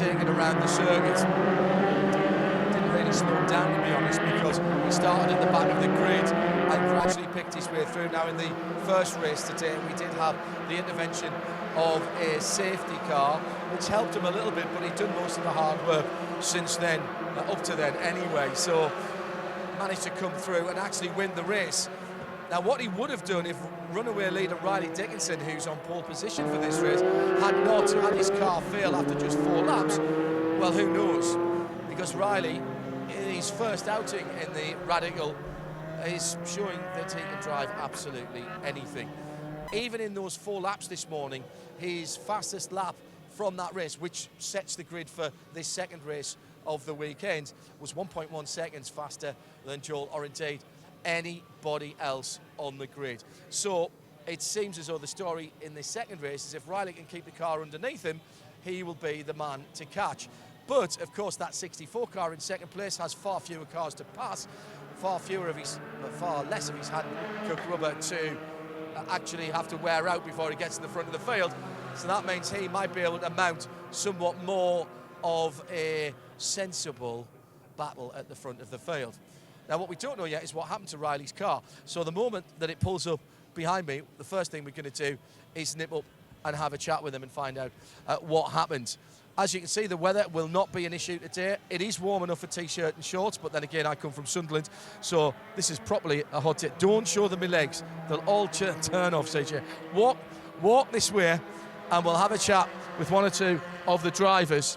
take it around the circuit. Didn't really slow down, to be honest, because he started at the back of the grid and gradually picked his way through. Now, in the first race today, we did have the intervention of a safety car, which helped him a little bit, but he'd done most of the hard work since then, up to then anyway, so managed to come through and actually win the race. Now, what he would have done if runaway leader Riley Dickinson, who's on pole position for this race, had not had his car fail after just 4 laps, well, who knows? Because Riley, in his first outing in the Radical, is showing that he can drive absolutely anything. Even in those 4 laps this morning, his fastest lap from that race, which sets the grid for this second race of the weekend, was 1.1 seconds faster than Joel, or indeed anybody else on the grid. So it seems as though the story in this second race is if Riley can keep the car underneath him, he will be the man to catch. But of course, that 64 car in second place has far fewer cars to pass, far less of his Hankook rubber to actually have to wear out before he gets to the front of the field. So that means he might be able to mount somewhat more of a sensible battle at the front of the field. Now, what we don't know yet is what happened to Riley's car. So the moment that it pulls up behind me, the first thing we're going to do is nip up and have a chat with him and find out what happened. As you can see, the weather will not be an issue today. It is warm enough for t-shirt and shorts, but then again, I come from Sunderland, so this is properly a hot day. Don't show them my legs. They'll all turn off, CJ. Walk this way, and we'll have a chat with one or two of the drivers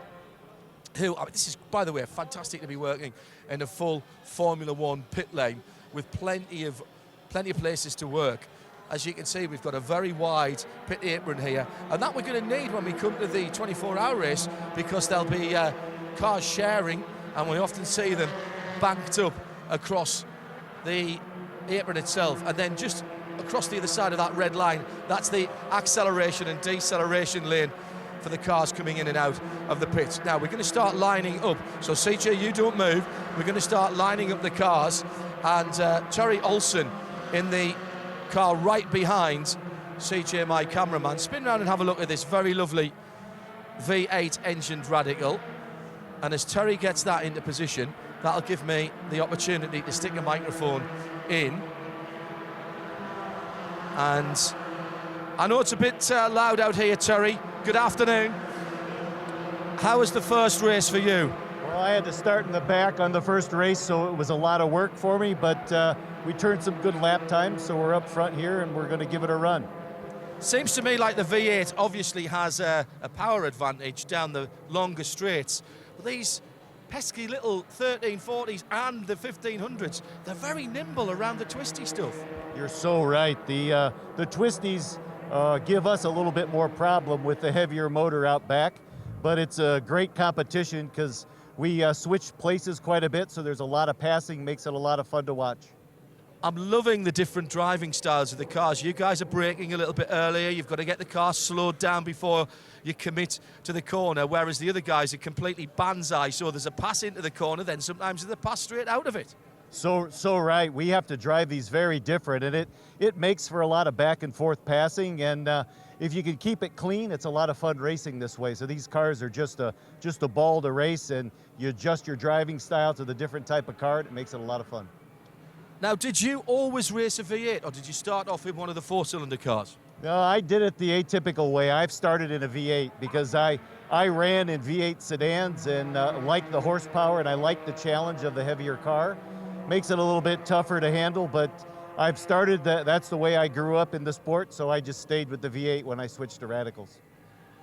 who, this is, by the way, fantastic to be working in a full Formula One pit lane with plenty of places to work. As you can see, we've got a very wide pit apron here, and that we're going to need when we come to the 24-hour race, because there'll be cars sharing, and we often see them banked up across the apron itself, and then just across the other side of that red line, that's the acceleration and deceleration lane for the cars coming in and out of the pits. Now, we're going to start lining up. So, CJ, you don't move. We're going to start lining up the cars, and Terry Olsen in the car right behind CJ, my cameraman. Spin round and have a look at this very lovely V8 engined Radical. And as Terry gets that into position, that'll give me the opportunity to stick a microphone in. And I know it's a bit loud out here, Terry. Good afternoon. How was the first race for you? Well, I had to start in the back on the first race, so it was a lot of work for me, but we turned some good lap times, so we're up front here and we're going to give it a run. Seems to me like the V8 obviously has a power advantage down the longer straights. But these pesky little 1340s and the 1500s, they're very nimble around the twisty stuff. You're so right. The twisties give us a little bit more problem with the heavier motor out back, but it's a great competition because we switch places quite a bit, so there's a lot of passing, makes it a lot of fun to watch. I'm loving the different driving styles of the cars. You guys are braking a little bit earlier. You've got to get the car slowed down before you commit to the corner, whereas the other guys are completely banzai. So there's a pass into the corner, then sometimes there's a pass straight out of it. So right. We have to drive these very different, and it makes for a lot of back and forth passing. And if you can keep it clean, it's a lot of fun racing this way. So these cars are just a ball to race, and you adjust your driving style to the different type of car. It makes it a lot of fun. Now, did you always race a V8, or did you start off in one of the 4-cylinder cars? No, I did it the atypical way. I've started in a V8 because I ran in V8 sedans and liked the horsepower, and I liked the challenge of the heavier car. Makes it a little bit tougher to handle, but I've started that's the way I grew up in the sport, so I just stayed with the V8 when I switched to radicals.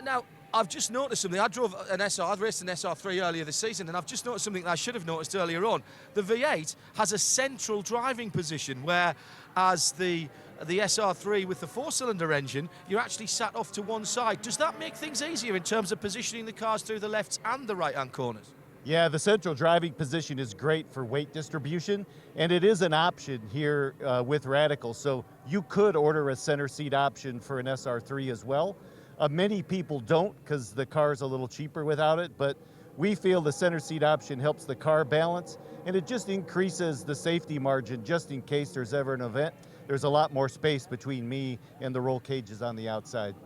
Now, I've just noticed something. I drove an SR, I raced an SR3 earlier this season, and I've just noticed something that I should have noticed earlier on. The V8 has a central driving position, whereas the SR3 with the 4-cylinder engine, you're actually sat off to one side. Does that make things easier in terms of positioning the cars through the left and the right-hand corners? Yeah, the central driving position is great for weight distribution, and it is an option here with Radical. So you could order a center seat option for an SR3 as well. Many people don't because the car is a little cheaper without it, but we feel the center seat option helps the car balance, and it just increases the safety margin just in case there's ever an event. There's a lot more space between me and the roll cages on the outside.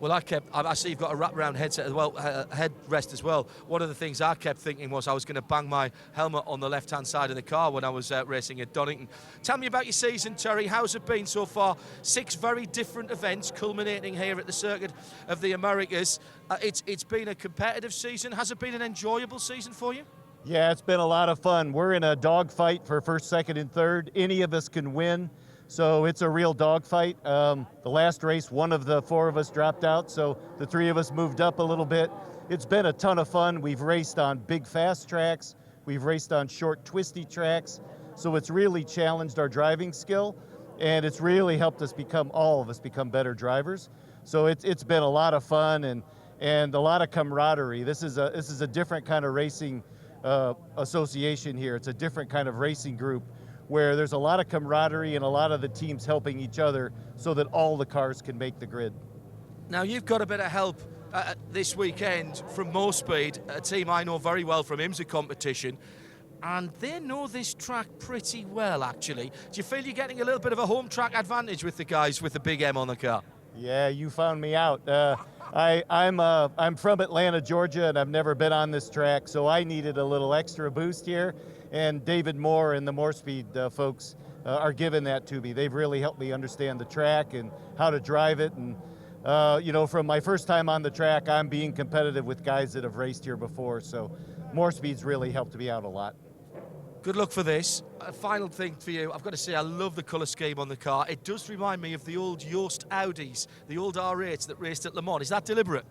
Well, I see you've got a wraparound headset as well, headrest as well. One of the things I kept thinking was I was going to bang my helmet on the left-hand side of the car when I was racing at Donington. Tell me about your season, Terry. How's it been so far? 6 very different events culminating here at the Circuit of the Americas. It's been a competitive season. Has it been an enjoyable season for you? Yeah, it's been a lot of fun. We're in a dogfight for first, second, and third. Any of us can win. So it's a real dogfight. The last race, one of the 4 of us dropped out, so the 3 of us moved up a little bit. It's been a ton of fun. We've raced on big, fast tracks. We've raced on short, twisty tracks. So it's really challenged our driving skill, and it's really helped us all of us become better drivers. So it's been a lot of fun and a lot of camaraderie. This is a different kind of racing association here. It's a different kind of racing group, where there's a lot of camaraderie and a lot of the teams helping each other so that all the cars can make the grid. Now, you've got a bit of help this weekend from More Speed, a team I know very well from IMSA competition, and they know this track pretty well, actually. Do you feel you're getting a little bit of a home track advantage with the guys with the big M on the car? Yeah, you found me out. I'm from Atlanta, Georgia, and I've never been on this track, so I needed a little extra boost here. And David Moore and the More Speed folks are giving that to me. They've really helped me understand the track and how to drive it. And you know, from my first time on the track, I'm being competitive with guys that have raced here before. So More Speed's really helped me out a lot. Good luck for this. A final thing for you, I've got to say I love the colour scheme on the car. It does remind me of the old Yost Audis, the old R8s that raced at Le Mans. Is that deliberate?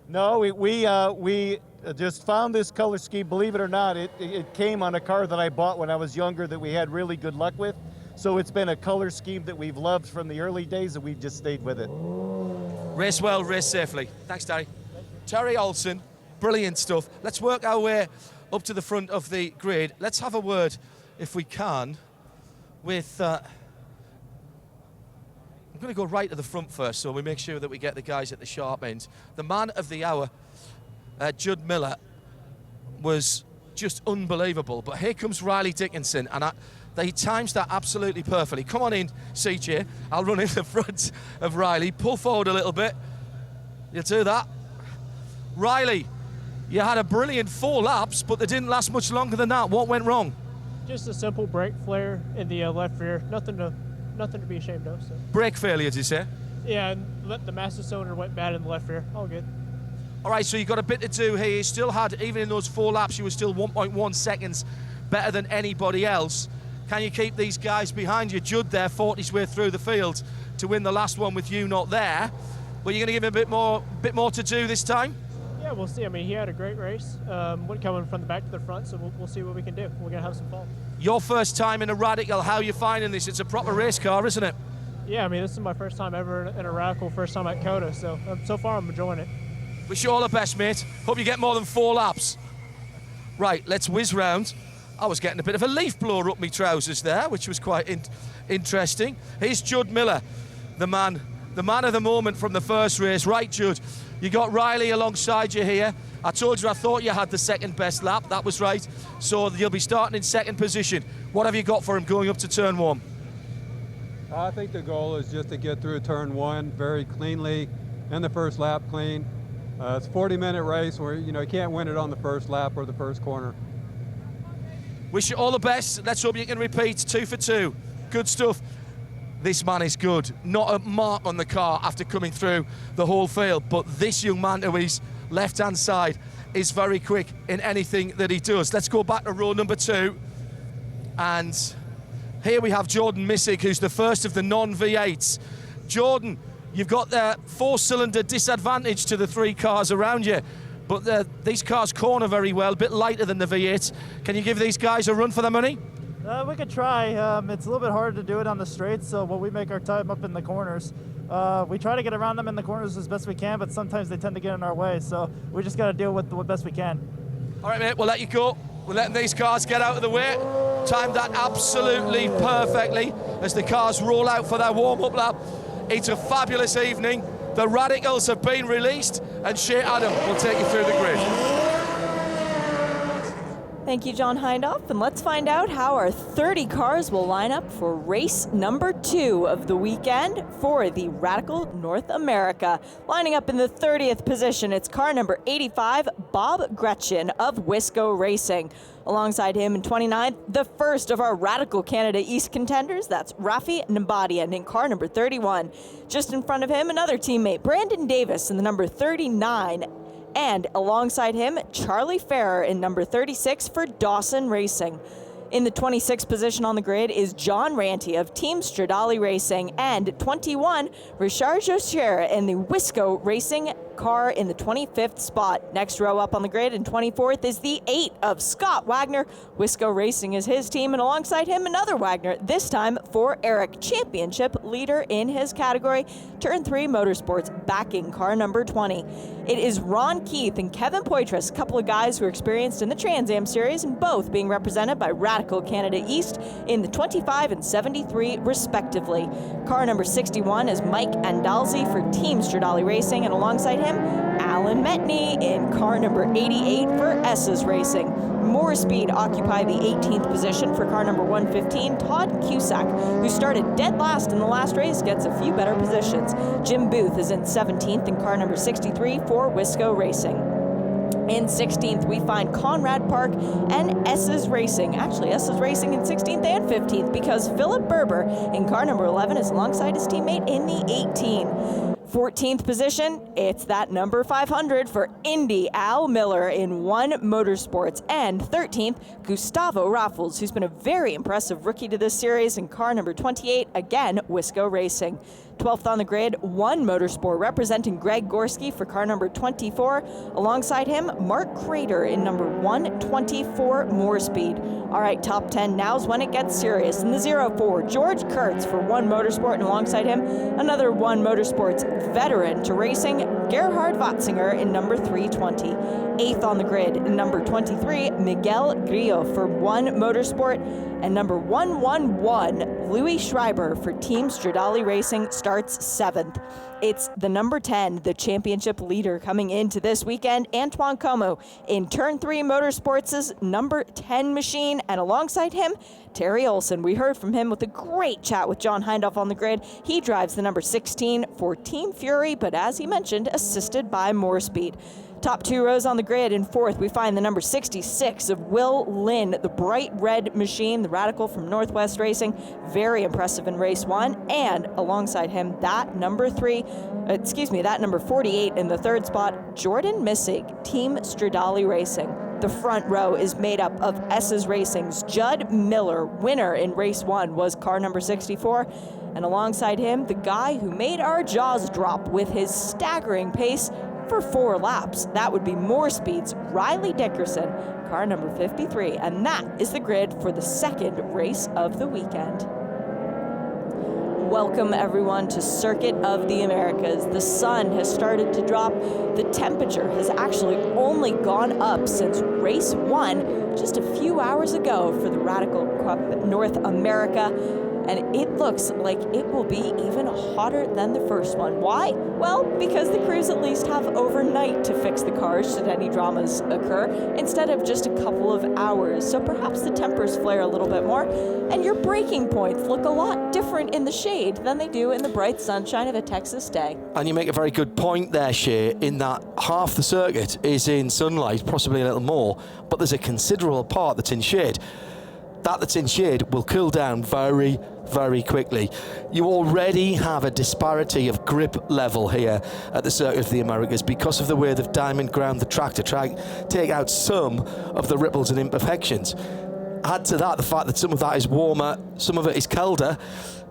No, we just found this color scheme. Believe it or not, it came on a car that I bought when I was younger that we had really good luck with. So it's been a color scheme that we've loved from the early days, and we've just stayed with it. Race well, race safely. Thanks, Terry. Terry Olsen, brilliant stuff. Let's work our way up to the front of the grid. Let's have a word, if we can, with... I'm going to go right to the front first, so we make sure that we get the guys at the sharp end. The man of the hour, Judd Miller, was just unbelievable. But here comes Riley Dickinson, and he times that absolutely perfectly. Come on in, CJ. I'll run in the front of Riley. Pull forward a little bit. You'll do that. Riley, you had a brilliant 4 laps, but they didn't last much longer than that. What went wrong? Just a simple brake flare in the left rear. Nothing to be ashamed of. So. Brake failure, did you say? Yeah, and the master cylinder went bad in the left rear. All good. All right, so you've got a bit to do here. You still had, even in those 4 laps, you were still 1.1 seconds better than anybody else. Can you keep these guys behind you? Judd there fought his way through the field to win the last one with you not there. But you're going to give him a bit more to do this time? Yeah, we'll see. I mean, he had a great race. Went coming from the back to the front, so we'll see what we can do. We're going to have some fun. Your first time in a Radical, how are you finding this? It's a proper race car, isn't it? Yeah, I mean, this is my first time ever in a Radical, first time at COTA, so far I'm enjoying it. Wish you all the best, mate. Hope you get more than 4 laps. Right, let's whiz round. I was getting a bit of a leaf blower up my trousers there, which was quite interesting. Here's Judd Miller, the man of the moment from the first race. Right, Judd, you got Riley alongside you here. I told you I thought you had the second best lap. That was right. So you'll be starting in second position. What have you got for him going up to turn 1? I think the goal is just to get through turn 1 very cleanly and the first lap clean. It's a 40-minute race where you can't win it on the first lap or the first corner. Wish you all the best. Let's hope you can repeat 2 for 2. Good stuff. This man is good. Not a mark on the car after coming through the whole field, but this young man to his left-hand side is very quick in anything that he does. Let's go back to row number 2. And here we have Jordan Missick, who's the first of the non-V8s. Jordan, you've got the 4-cylinder disadvantage to the 3 cars around you, but these cars corner very well, a bit lighter than the V8. Can you give these guys a run for their money? We could try. It's a little bit hard to do it on the straights, so we make our time up in the corners. We try to get around them in the corners as best we can, but sometimes they tend to get in our way, so we just got to deal with the best we can. All right, mate, we'll let you go. We're letting these cars get out of the way. Timed that absolutely perfectly as the cars roll out for their warm-up lap. It's a fabulous evening. The Radicals have been released, and Shea Adam will take you through the grid. Thank you, John Hindhoff, and let's find out how our 30 cars will line up for race number 2 of the weekend for the Radical North America. Lining up in the 30th position, it's car number 85, Bob Gretchen of Wisco Racing. Alongside him in 29th, the first of our Radical Canada East contenders, that's Rafi Nabadian in car number 31. Just in front of him, another teammate, Brandon Davis in the number 39. And alongside him, Charlie Ferrer in number 36 for Dawson Racing. In the 26th position on the grid is John Ranty of Team Stradale Racing, and 21, Richard Joscher in the Wisco Racing car in the 25th spot. Next row up on the grid in 24th is the 8 of Scott Wagner. Wisco Racing is his team, and alongside him another Wagner, this time for Eric, championship leader in his category. Turn 3 Motorsports backing car number 20. It is Ron Keith and Kevin Poitras, a couple of guys who are experienced in the Trans Am Series, and both being represented by Radical Canada East in the 25 and 73 respectively. Car number 61 is Mike Andalzi for Team Stradale Racing, and alongside him, Alan Metney in car number 88 for S's Racing. More Speed occupy the 18th position for car number 115. Todd Cusack, who started dead last in the last race, gets a few better positions. Jim Booth is in 17th in car number 63 for Wisco Racing. In 16th, we find Conrad Park and S's Racing. Actually, S's Racing in 16th and 15th, because Philip Berber in car number 11 is alongside his teammate in the 18. 14th position, it's that number 500 for Indy Al Miller in One Motorsports. And 13th, Gustavo Raffles, who's been a very impressive rookie to this series in car number 28, again, Wisco Racing. 12th on the grid, One Motorsport representing Greg Gorski for car number 24. Alongside him, Mark Crater in number 124, More Speed. All right, top 10, now's when it gets serious. In the 04, George Kurtz for One Motorsport, and alongside him, another One Motorsports veteran to racing, Gerhard Watzinger in number 320. 8th on the grid, number 23, Miguel Grillo for One Motorsport, and number 111, Louis Schreiber for Team Stradale Racing starts 7th. It's the number 10, the championship leader coming into this weekend, Antoine Como in Turn 3 Motorsports' number 10 machine, and alongside him, Terry Olson. We heard from him with a great chat with John Hindhoff on the grid. He drives the number 16 for Team Fury, but as he mentioned, assisted by More Speed. Top 2 rows on the grid. In 4th, we find the number 66 of Will Lynn, the bright red machine, the Radical from Northwest Racing. Very impressive in race 1. And alongside him, that number 48 in the 3rd spot, Jordan Missig, Team Stradale Racing. The front row is made up of S's Racing's Judd Miller. Winner in race 1 was car number 64. And alongside him, the guy who made our jaws drop with his staggering pace for 4 laps. That would be More Speed's Riley Dickerson, car number 53. And that is the grid for the 2nd race of the weekend. Welcome everyone to Circuit of the Americas. The sun has started to drop. The temperature has actually only gone up since race 1 just a few hours ago for the Radical Cup North America. And it looks like it will be even hotter than the first one. Why? Well, because the crews at least have overnight to fix the cars should any dramas occur, instead of just a couple of hours. So perhaps the tempers flare a little bit more, and your braking points look a lot different in the shade than they do in the bright sunshine of a Texas day. And you make a very good point there, Shea, in that half the circuit is in sunlight, possibly a little more, but there's a considerable part that's in shade. That's in shade will cool down very, very quickly. You already have a disparity of grip level here at the Circuit of the Americas because of the way they've diamond ground the track to try take out some of the ripples and imperfections. Add to that the fact that some of that is warmer, some of it is colder.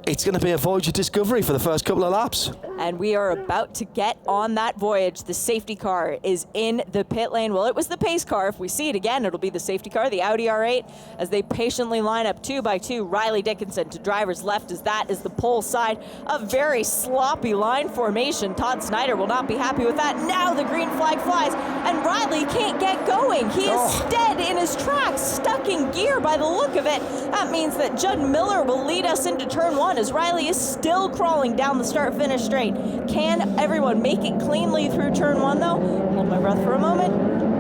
It's going to be a voyage of discovery for the first couple of laps. And we are about to get on that voyage. The safety car is in the pit lane. Well, it was the pace car. If we see it again, it'll be the safety car, the Audi R8, as they patiently line up 2 by 2. Riley Dickinson to driver's left, as that is the pole side. A very sloppy line formation. Todd Snyder will not be happy with that. Now the green flag flies, and Riley can't get going. He is dead in his tracks, stuck in gear by the look of it. That means that Judd Miller will lead us into turn 1, as Riley is still crawling down the start-finish straight. Can everyone make it cleanly through turn 1, though? Hold my breath for a moment.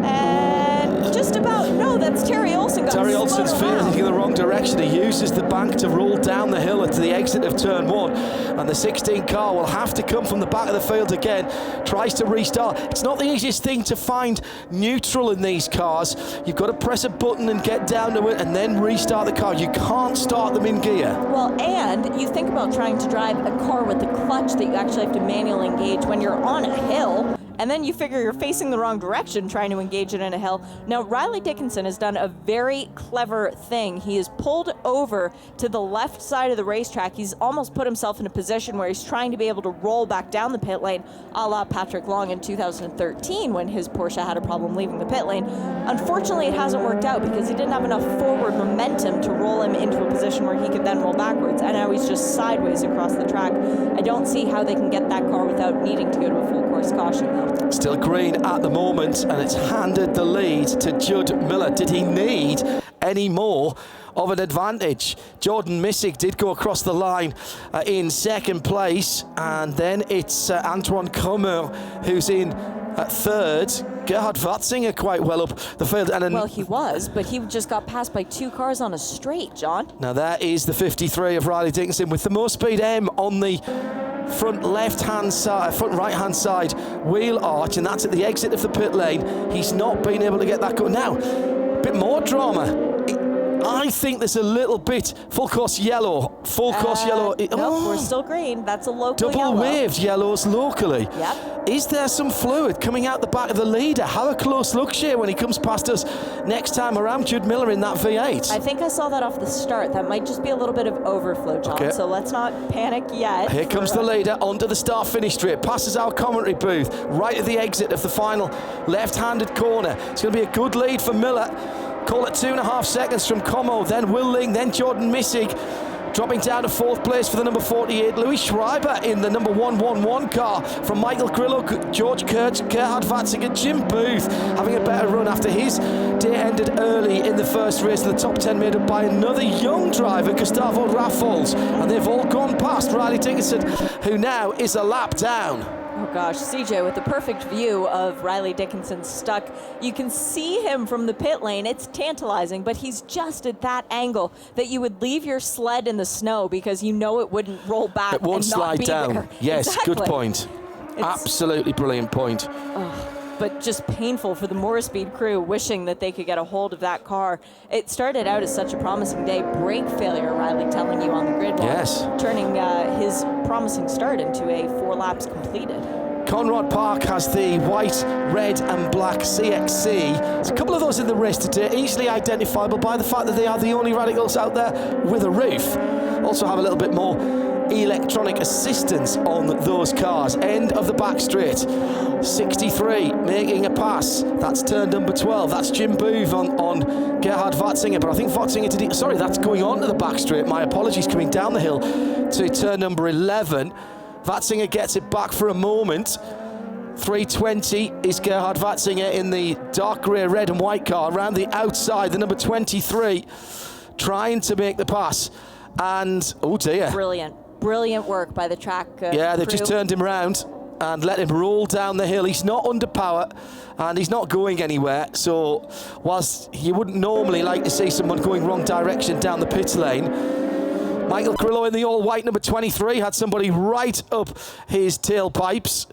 And just about. No, that's Terry Olsen. Terry Olsen's facing in the wrong direction. He uses the bank to roll down the hill to the exit of turn 1, and the 16 car will have to come from the back of the field again. Tries to restart. It's not the easiest thing to find neutral in these cars. You've got to press a button and get down to it and then restart the car. You can't start them in gear. Well, and you think about trying to drive a car with a clutch that you actually have to manually engage when you're on a hill, and then you figure you're facing the wrong direction trying to engage it in a hill. Now, Riley Dickinson has done a very clever thing. He is pulled over to the left side of the racetrack. He's almost put himself in a position where he's trying to be able to roll back down the pit lane, a la Patrick Long in 2013 when his Porsche had a problem leaving the pit lane. Unfortunately, it hasn't worked out because he didn't have enough forward momentum to roll him into a position where he could then roll backwards, and now he's just sideways across the track. I don't see how they can get that car without needing to go to a full course caution, though. Still green at the moment, and it's handed the lead to Judd Miller. Did he need any more of an advantage? Jordan Missig did go across the line in second place, and then it's Antoine Comer who's in third. Gerhard Watzinger quite well up the field. And well, he was, but he just got passed by 2 cars on a straight, John. Now that is the 53 of Riley Dickinson with the most speed M on the front left-hand side, front right-hand side wheel arch, and that's at the exit of the pit lane. He's not been able to get that going. Now, a bit more drama. I think there's a little bit full course yellow. Full course yellow. No, we're still green. That's a local double waved yellows locally. Yep. Is there some fluid coming out the back of the leader? Have a close look, Shea, when he comes past us next time around. Judd Miller in that V8. I think I saw that off the start. That might just be a little bit of overflow, John. Okay. So let's not panic yet. Here comes the leader onto the start-finish straight. Passes our commentary booth right at the exit of the final left-handed corner. It's going to be a good lead for Miller. Call it 2.5 seconds from Como, then Will Ling, then Jordan Missig. Dropping down to 4th place for the number 48, Louis Schreiber in the number 111 car from Michael Grillo, George Kurtz, Gerhard Watzinger, Jim Booth having a better run after his day ended early in the first race. The top 10 made up by another young driver, Gustavo Raffles, and they've all gone past Riley Dickinson, who now is a lap down. Oh gosh, CJ with the perfect view of Riley Dickinson stuck. You can see him from the pit lane. It's tantalizing, but he's just at that angle that you would leave your sled in the snow because you know it wouldn't roll back. It won't slide down. There. Yes, exactly. Good point. Absolutely brilliant point. But just painful for the Moorespeed crew, wishing that they could get a hold of that car. It started out as such a promising day. Brake failure, Riley telling you on the grid. Yes. Turning his promising start into a 4 laps completed. Conrad Park has the white, red and black CXC. There's a couple of those in the race today, easily identifiable by the fact that they are the only radicals out there with a roof. Also have a little bit more electronic assistance on those cars. End of the back straight. 63 making a pass. That's turn number 12. That's Jim Booth on Gerhard Watzinger. But I think Watzinger did it. Sorry, that's going on to the back straight. My apologies, coming down the hill to turn number 11. Watzinger gets it back for a moment. 320 is Gerhard Watzinger in the dark grey, red and white car. Around the outside, the number 23, trying to make the pass. And, oh dear. Brilliant work by the track yeah, they've crew. just turned him round and let him roll down the hill. He's not under power and he's not going anywhere. So whilst you wouldn't normally like to see someone going wrong direction down the pit lane, Michael Grillo in the all-white number 23 had somebody right up his tailpipes,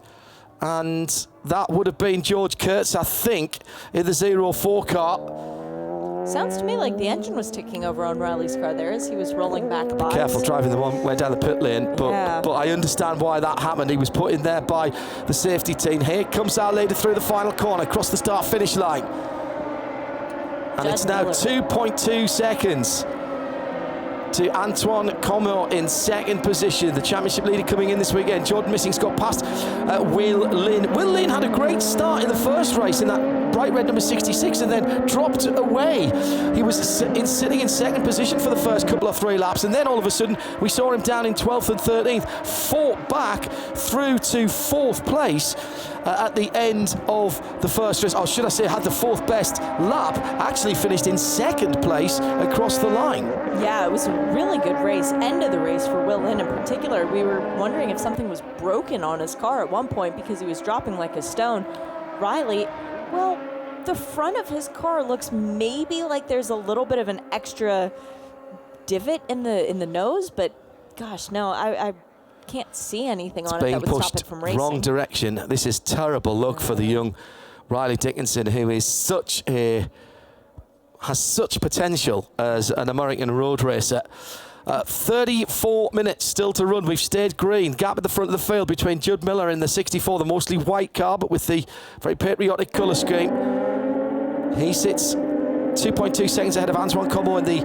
and that would have been George Kurtz, I think, in the 04 car. Sounds to me like the engine was ticking over on Riley's car there as he was rolling back by. Careful driving the one way down the pit lane, but I understand why that happened. He was put in there by the safety team. Here comes our leader through the final corner, across the start-finish line. And it's now 2.2 seconds to Antoine Comer in second position. The championship leader coming in this weekend. Jordan Missing's got past Will Lin. Will Lin had a great start in the first race in that bright red number 66 and then dropped away. He was sitting in second position for the first couple of 3 laps, and then all of a sudden we saw him down in 12th and 13th, fought back through to 4th place at the end of the first race. Or should I say had the 4th best lap, actually finished in second place across the line. Yeah, it was a really good race. End of the race for Will Lin in particular. We were wondering if something was broken on his car at one point because he was dropping like a stone. Riley, well, the front of his car looks maybe like there's a little bit of an extra divot in the nose, but gosh, no, I can't see anything on it that would stop it from racing. Wrong direction. This is terrible luck for the young Riley Dickinson, who is has such potential as an American road racer. 34 minutes still to run. We've stayed green. Gap at the front of the field between Judd Miller in the 64, the mostly white car, but with the very patriotic colour scheme. He sits 2.2 seconds ahead of Antoine Como in the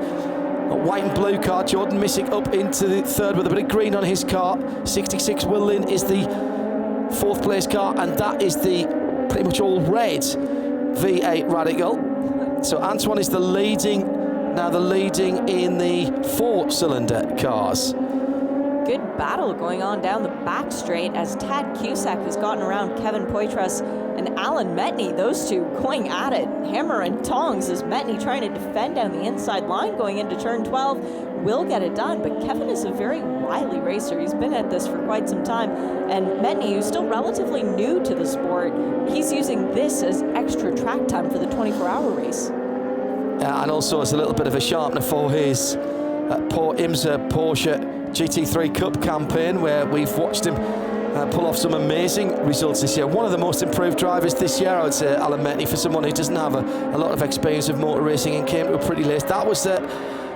white and blue car. Jordan Missick up into the third with a bit of green on his car. 66 Will Lynn is the fourth place car, and that is the pretty much all red V8 Radical. So Antoine is the leading in the 4-cylinder cars. Good battle going on down the back straight as Tad Cusack has gotten around Kevin Poitras and Alan Metney. Those two going at it, hammer and tongs, as Metney trying to defend down the inside line going into turn 12. Will get it done, but Kevin is a very wily racer. He's been at this for quite some time, and Metney, who's still relatively new to the sport, he's using this as extra track time for the 24-hour race. And also as a little bit of a sharpener for his IMSA Porsche GT3 Cup campaign, where we've watched him pull off some amazing results this year. One of the most improved drivers this year, I would say, Alan Metney, for someone who doesn't have a lot of experience of motor racing and came to a pretty late. That was a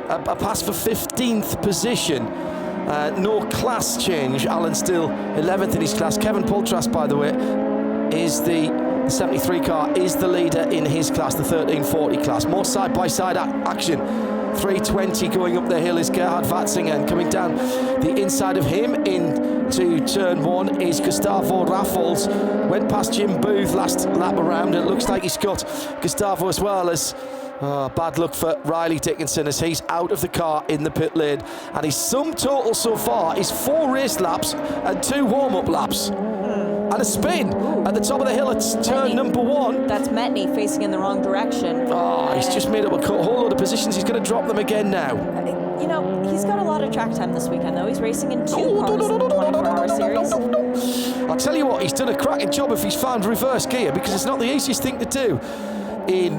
pass for 15th position. No class change. Alan still 11th in his class. Kevin Poitras, by the way, is the 73 car, is the leader in his class, the 1340 class. More side-by-side action. 320 going up the hill is Gerhard Watzinger, and coming down the inside of him into turn 1 is Gustavo Raffles. Went past Jim Booth last lap around, and it looks like he's got Gustavo as well. As bad luck for Riley Dickinson as he's out of the car in the pit lane, and his sum total so far is 4 race laps and 2 warm-up laps. And a spin at the top of the hill at turn number 1. That's Metney facing in the wrong direction. Oh, he's just made up a whole load of positions. He's going to drop them again now. You know, he's got a lot of track time this weekend, though. He's racing in 2 cars in the 24-hour series. I'll tell you what, he's done a cracking job if he's found reverse gear, because it's not the easiest thing to do in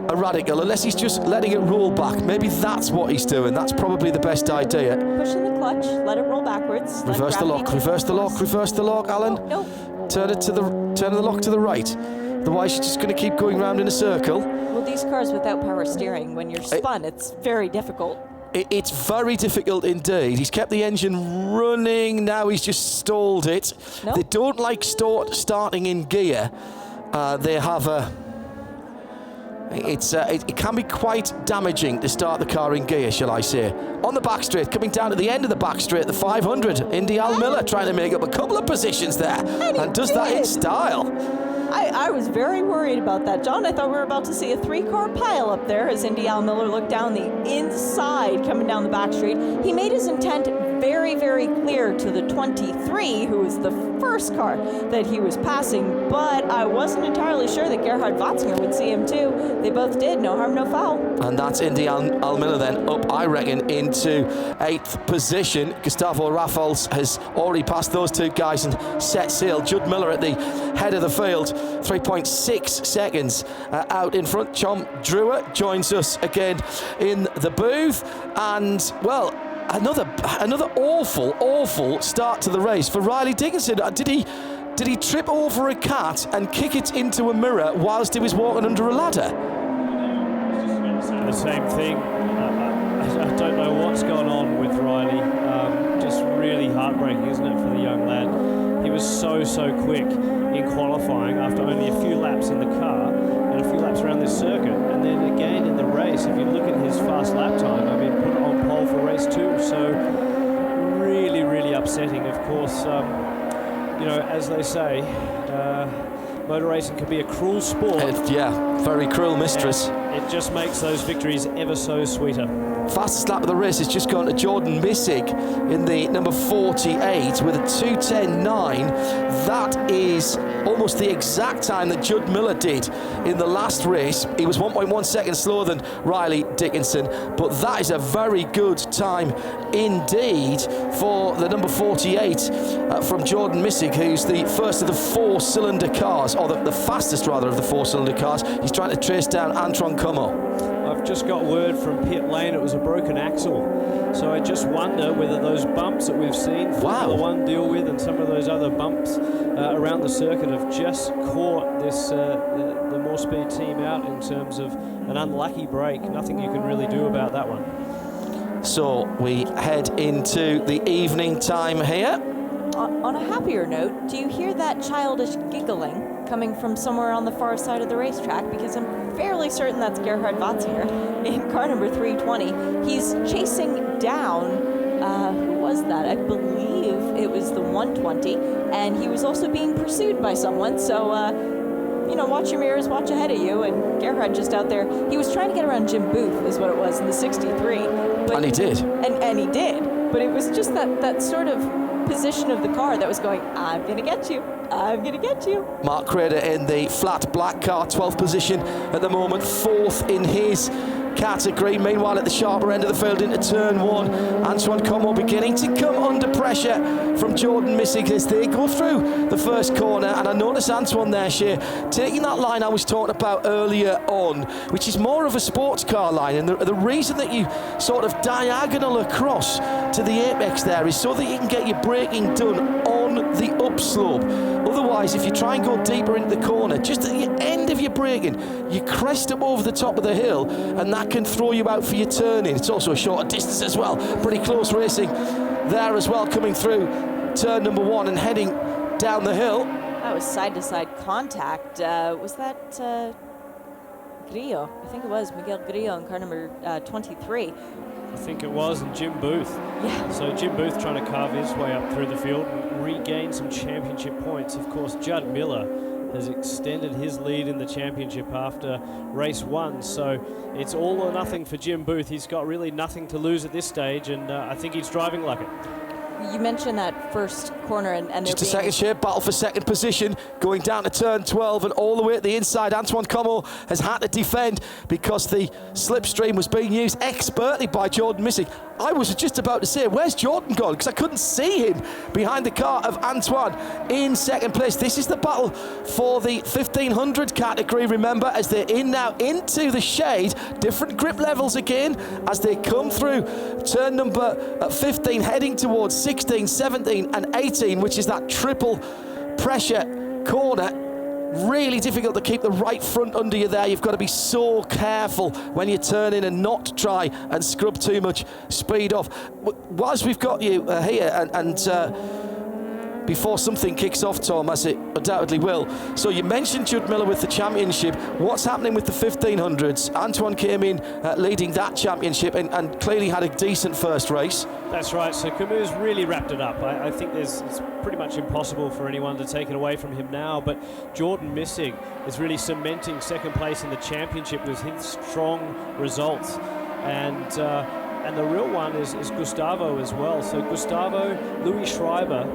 a Radical, unless he's just letting it roll back. Maybe that's what he's doing. That's probably the best idea. Pushing the clutch, let it roll backwards. Reverse the lock, reverse the lock, reverse the lock, Alan. No. Turn the lock to the right. Otherwise, you're just going to keep going round in a circle. Well, these cars without power steering, when you're spun, it's very difficult. It's very difficult indeed. He's kept the engine running. Now he's just stalled it. Nope. They don't like starting in gear. They have a... It can be quite damaging to start the car in gear, shall I say. On the back straight, coming down to the end of the back straight, the 500, Indy Al Miller trying to make up a couple of positions there, and does that in style. I was very worried about that, John. I thought we were about to see a 3-car pile up there as Indy Al Miller looked down the inside, coming down the back street. He made his intent very, very clear to the 23, who was the first car that he was passing, but I wasn't entirely sure that Gerhard Watzinger would see him too. They both did, no harm, no foul. And that's Indy Al Miller then up, I reckon, into 8th position. Gustavo Raffles has already passed those 2 guys and set sail. Judd Miller at the head of the field, 3.6 seconds out in front. Tom Drewer joins us again in the booth, and well, another awful start to the race for Riley Dickinson. Did he trip over a cat and kick it into a mirror whilst he was walking under a ladder? The same thing. I don't know what's gone on with Riley. Just really heartbreaking, isn't it, for the young lad? He was so quick in qualifying after only a few laps in the car and a few laps around this circuit, and then again in the race. If you look at his fast lap time, I mean, put on pole for race 2. So really upsetting. Of course, you know, as they say, motor racing can be a cruel sport. Yeah, very cruel mistress. It just makes those victories ever so sweeter. Fastest lap of the race has just gone to Jordan Missig in the number 48 with a 2:10.9. That is almost the exact time that Judd Miller did in the last race. He was 1.1 seconds slower than Riley Dickinson, but that is a very good time indeed for the number 48 from Jordan Missig, who's the first of the 4-cylinder cars, or the fastest rather of the 4-cylinder cars. He's trying to trace down Antoine Como. I've just got word from pit lane it was a broken axle. So I just wonder whether those bumps that we've seen Formula One deal with and some of those other bumps around the circuit have just caught this the More Speed team out in terms of an unlucky break. Nothing you can really do about that one. So we head into the evening time here. On a happier note, do you hear that childish giggling coming from somewhere on the far side of the racetrack? Because I'm fairly certain that's Gerhard Watzinger in car number 320. He's chasing down, who was that? I believe it was the 120, and he was also being pursued by someone, so you know, watch your mirrors, watch ahead of you, and Gerhard just out there. He was trying to get around Jim Booth, is what it was, in the 63. But, and he did. And he did, but it was just that sort of position of the car that was going, I'm gonna get you, I'm gonna get you. Mark Crader in the flat black car, 12th position at the moment, 4th in his category. Meanwhile, at the sharper end of the field into turn 1, Antoine Como beginning to come under pressure from Jordan Missig as they go through the first corner. And I notice Antoine there, Shea, taking that line I was talking about earlier on, which is more of a sports car line. And the reason that you sort of diagonal across to the apex there is so that you can get your braking done on the upslope. Otherwise, if you try and go deeper into the corner, just at the end of your braking, you crest up over the top of the hill, and that can throw you out for your turning. It's also a shorter distance as well. Pretty close racing there as well, coming through turn number 1 and heading down the hill. That was side-to-side contact. Was that Grillo? I think it was Miguel Grillo in car number 23. I think it was, and Jim Booth. Yeah. So Jim Booth trying to carve his way up through the field and regain some championship points. Of course, Judd Miller has extended his lead in the championship after race 1. So it's all or nothing for Jim Booth. He's got really nothing to lose at this stage, and I think he's driving like it. You mentioned that first corner, and just a second, Shea, battle for second position, going down to turn 12 and all the way at the inside. Antoine Como has had to defend because the slipstream was being used expertly by Jordan Missig. I was just about to say, where's Jordan gone? Because I couldn't see him behind the car of Antoine in second place. This is the battle for the 1500 category, remember, as they're in now into the shade. Different grip levels again as they come through turn number 15, heading towards 16, 17 and 18, which is that triple pressure corner. Really difficult to keep the right front under you there. You've got to be so careful when you turn in and not try and scrub too much speed off. Whilst we've got you here and before something kicks off, Tom, as it undoubtedly will. So you mentioned Judd Miller with the championship. What's happening with the 1500s? Antoine came in leading that championship and clearly had a decent first race. That's right. So Camus really wrapped it up. I think it's pretty much impossible for anyone to take it away from him now. But Jordan Missig is really cementing second place in the championship with his strong results. And the real one is Gustavo as well. So Gustavo, Louis Schreiber,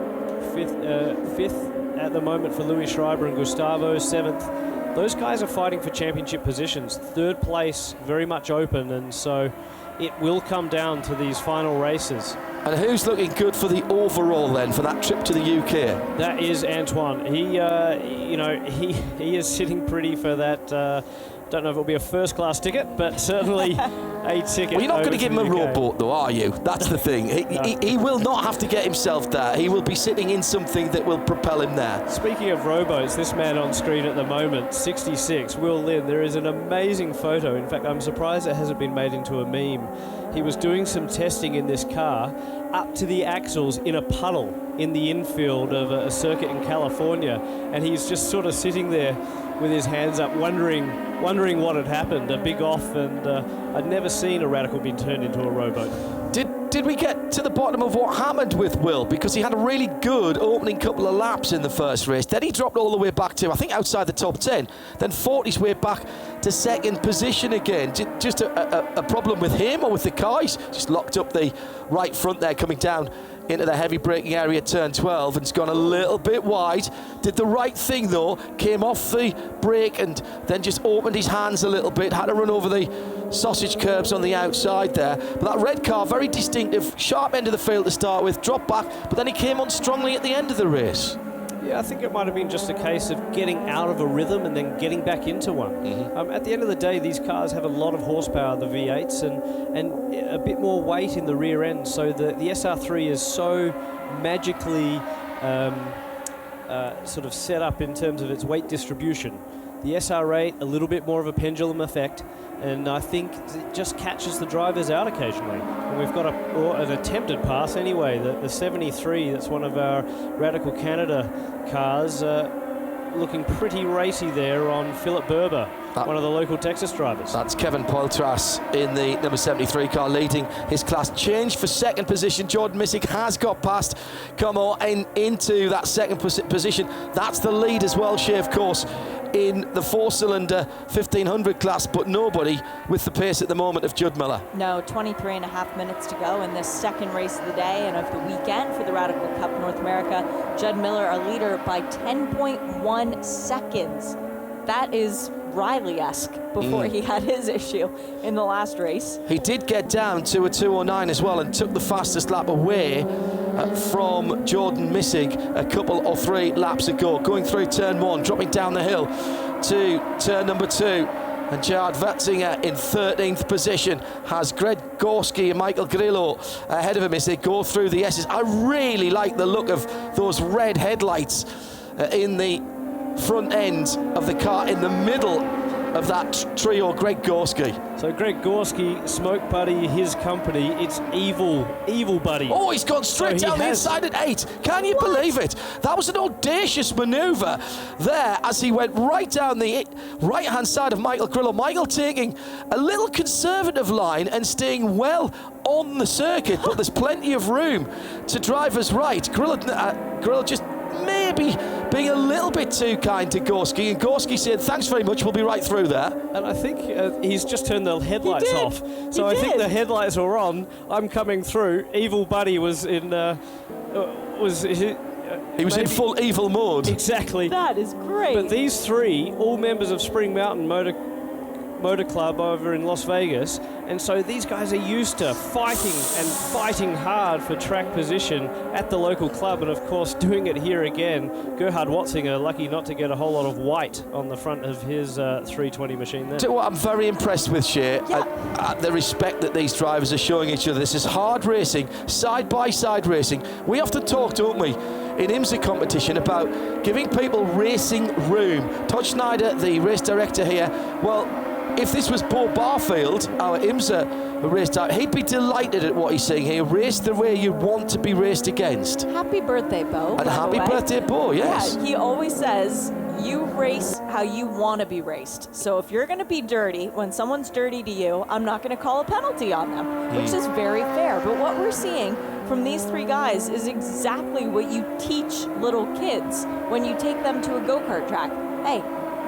fifth at the moment for Louis Schreiber, and Gustavo 7th. Those guys are fighting for championship positions. Third place very much open, and so it will come down to these final races. And who's looking good for the overall then for that trip to the UK? That is Antoine. He is sitting pretty for that. Don't know if it'll be a first-class ticket, but certainly a ticket. Well, you're not going to give him a UK. rowboat, though, are you? That's the thing. He will not have to get himself there. He will be sitting in something that will propel him there. Speaking of rowboats, this man on screen at the moment, 66, Will Lynn, there is an amazing photo. In fact, I'm surprised it hasn't been made into a meme. He was doing some testing in this car up to the axles in a puddle in the infield of a circuit in California, and he's just sort of sitting there with his hands up, wondering what had happened. A big off, and I'd never seen a Radical being turned into a rowboat. Did did we get to the bottom of what happened with Will? Because he had a really good opening couple of laps in the first race. Then he dropped all the way back to, I think, outside the top 10. Then fought his way back to second position again. Just a problem with him or with the car? He's just locked up the right front there, coming down into the heavy braking area at turn 12, and it's gone a little bit wide. Did the right thing though, came off the brake and then just opened his hands a little bit, had to run over the sausage curbs on the outside there. But that red car, very distinctive, sharp end of the field to start with, dropped back, but then he came on strongly at the end of the race. Yeah, I think it might have been just a case of getting out of a rhythm and then getting back into one. At the end of the day, these cars have a lot of horsepower, the V8s, and a bit more weight in the rear end. So the SR3 is so magically sort of set up in terms of its weight distribution. The SR8, a little bit more of a pendulum effect, and I think it just catches the drivers out occasionally. And we've got an attempted pass anyway. The 73, that's one of our Radical Canada cars, looking pretty racy there on Philip Berber, one of the local Texas drivers. That's Kevin Poitras in the number 73 car leading his class. Change for second position. Jordan Missick has got past Como into that second position. That's the lead as well, Shea, of course, in the 4-cylinder 1500 class, but nobody with the pace at the moment of Judd Miller. No, 23.5 minutes to go in this second race of the day and of the weekend for the Radical Cup North America. Judd Miller, our leader, by 10.1 seconds. That is Riley-esque before he had his issue in the last race. He did get down to a 2:09 as well and took the fastest lap away from Jordan Missig a couple or 3 laps ago, going through turn 1, dropping down the hill to turn number 2. And Gerhard Watzinger in 13th position has Greg Gorski and Michael Grillo ahead of him as they go through the S's. I really like the look of those red headlights in the front end of the car in the middle of that trio, Greg Gorski. So Greg Gorski, Smoke Buddy, his company, it's Evil Buddy. Oh, he's gone straight down the inside at 8. Can you believe it? That was an audacious manoeuvre there as he went right down the right-hand side of Michael Grillo. Michael taking a little conservative line and staying well on the circuit, but there's plenty of room to drivers right. Grillo just maybe being a little bit too kind to Gorski, and Gorski said, thanks very much, we'll be right through there. And I think he's just turned the headlights off. So I think the headlights are on. I'm coming through. Evil Buddy was in... he was in full evil mode. Exactly. That is great. But these 3, all members of Spring Mountain Motor Club over in Las Vegas, and so these guys are used to fighting hard for track position at the local club, and of course doing it here again. Gerhard Watzinger lucky not to get a whole lot of white on the front of his 320 machine there. Do you know what I'm very impressed with, Shea? At the respect that these drivers are showing each other. This is hard racing, side-by-side racing. We often talk, don't we, in IMSA competition about giving people racing room. Todd Schneider, the race director here, well, if this was Bo Barfield, our IMSA race director, he'd be delighted at what he's saying here. Race the way you want to be raced against. Happy birthday, Bo. And happy birthday, Bo, yes. Yeah, he always says, you race how you want to be raced. So if you're going to be dirty, when someone's dirty to you, I'm not going to call a penalty on them, which is very fair. But what we're seeing from these 3 guys is exactly what you teach little kids when you take them to a go-kart track. Hey,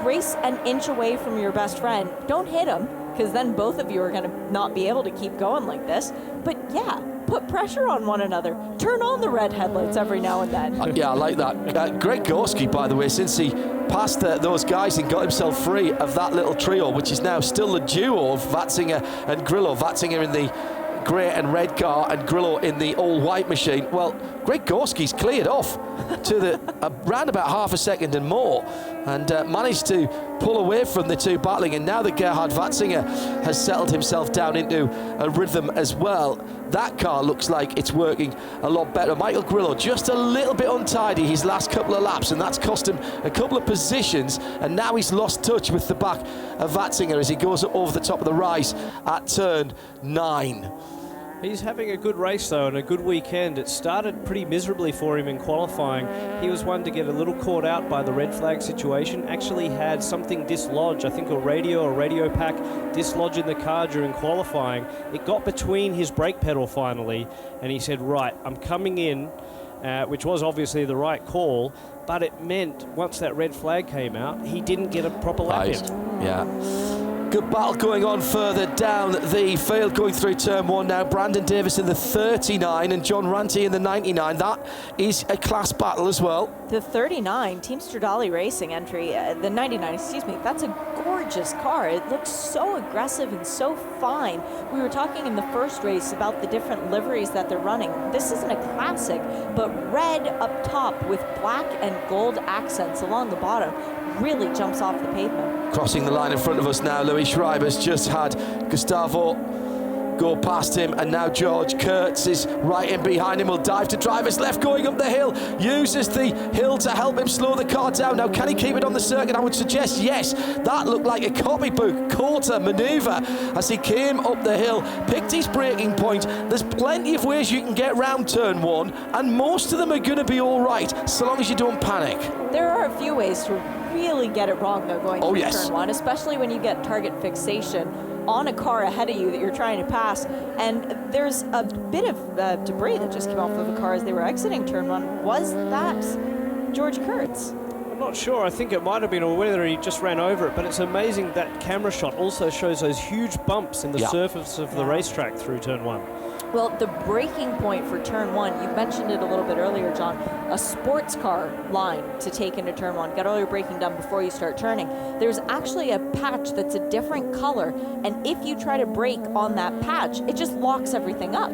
race an inch away from your best friend. Don't hit him, because then both of you are going to not be able to keep going like this. But yeah, put pressure on one another. Turn on the red headlights every now and then. Yeah, I like that. Greg Gorski, by the way, since he passed those guys and got himself free of that little trio, which is now still the duo of Watzinger and Grillo. Watzinger in the grey and red car and Grillo in the all-white machine. Well, Greg Gorski's cleared off to around about half a second and more, and managed to pull away from the 2 battling. And now that Gerhard Watzinger has settled himself down into a rhythm as well, that car looks like it's working a lot better. Michael Grillo just a little bit untidy his last couple of laps, and that's cost him a couple of positions, and now he's lost touch with the back of Watzinger as he goes over the top of the rise at turn 9. He's having a good race, though, and a good weekend. It started pretty miserably for him in qualifying. He was one to get a little caught out by the red flag situation. Actually had something dislodge, I think a radio pack dislodge in the car during qualifying. It got between his brake pedal finally, and he said, right, I'm coming in, which was obviously the right call, but it meant once that red flag came out, he didn't get a proper lap in. Yeah. Good battle going on further down the field, going through turn 1 now. Brandon Davis in the 39 and John Ranty in the 99. That is a class battle as well. The 39, Team Stradale Racing entry, the 99, excuse me, that's a gorgeous car. It looks so aggressive and so fine. We were talking in the first race about the different liveries that they're running. This isn't a classic, but red up top with black and gold accents along the bottom really jumps off the pavement. Crossing the line in front of us now, Louis Schreiber's just had Gustavo go past him, and now George Kurtz is right in behind him. Will dive to driver's left going up the hill, uses the hill to help him slow the car down. Now can he keep it on the circuit? I would suggest yes. That looked like a copybook COTA manoeuvre as he came up the hill, picked his braking point. There's plenty of ways you can get round turn 1, and most of them are going to be all right so long as you don't panic. There are a few ways to really get it wrong though going through yes. turn 1, especially when you get target fixation on a car ahead of you that you're trying to pass, and there's a bit of debris that just came off of a car as they were exiting turn 1. Was that George Kurtz? I'm not sure. I think it might have been, or whether he just ran over it, but it's amazing that camera shot also shows those huge bumps in the surface of the racetrack through turn 1. Well, the braking point for turn 1, you mentioned it a little bit earlier, John, a sports car line to take into turn 1. Get all your braking done before you start turning. There's actually a patch that's a different color, and if you try to brake on that patch, it just locks everything up.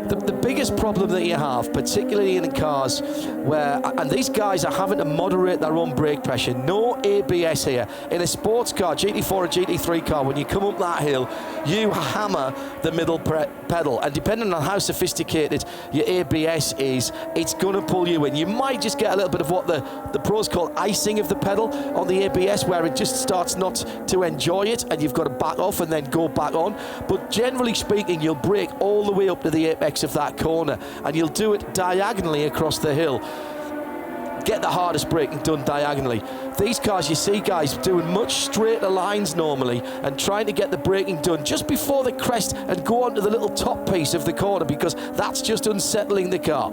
The biggest problem that you have, particularly in cars where, and these guys are having to moderate their own brake pressure, no ABS here. In a sports car, GT4 or GT3 car, when you come up that hill, you hammer the middle pedal, and depending on how sophisticated your ABS is, it's going to pull you in. You might just get a little bit of what the pros call icing of the pedal on the ABS, where it just starts not to enjoy it, and you've got to back off and then go back on. But generally speaking, you'll brake all the way up to the apex of that corner, and you'll do it diagonally across the hill. Get the hardest braking done diagonally. These cars, you see guys doing much straighter lines normally and trying to get the braking done just before the crest and go onto the little top piece of the corner, because that's just unsettling the car.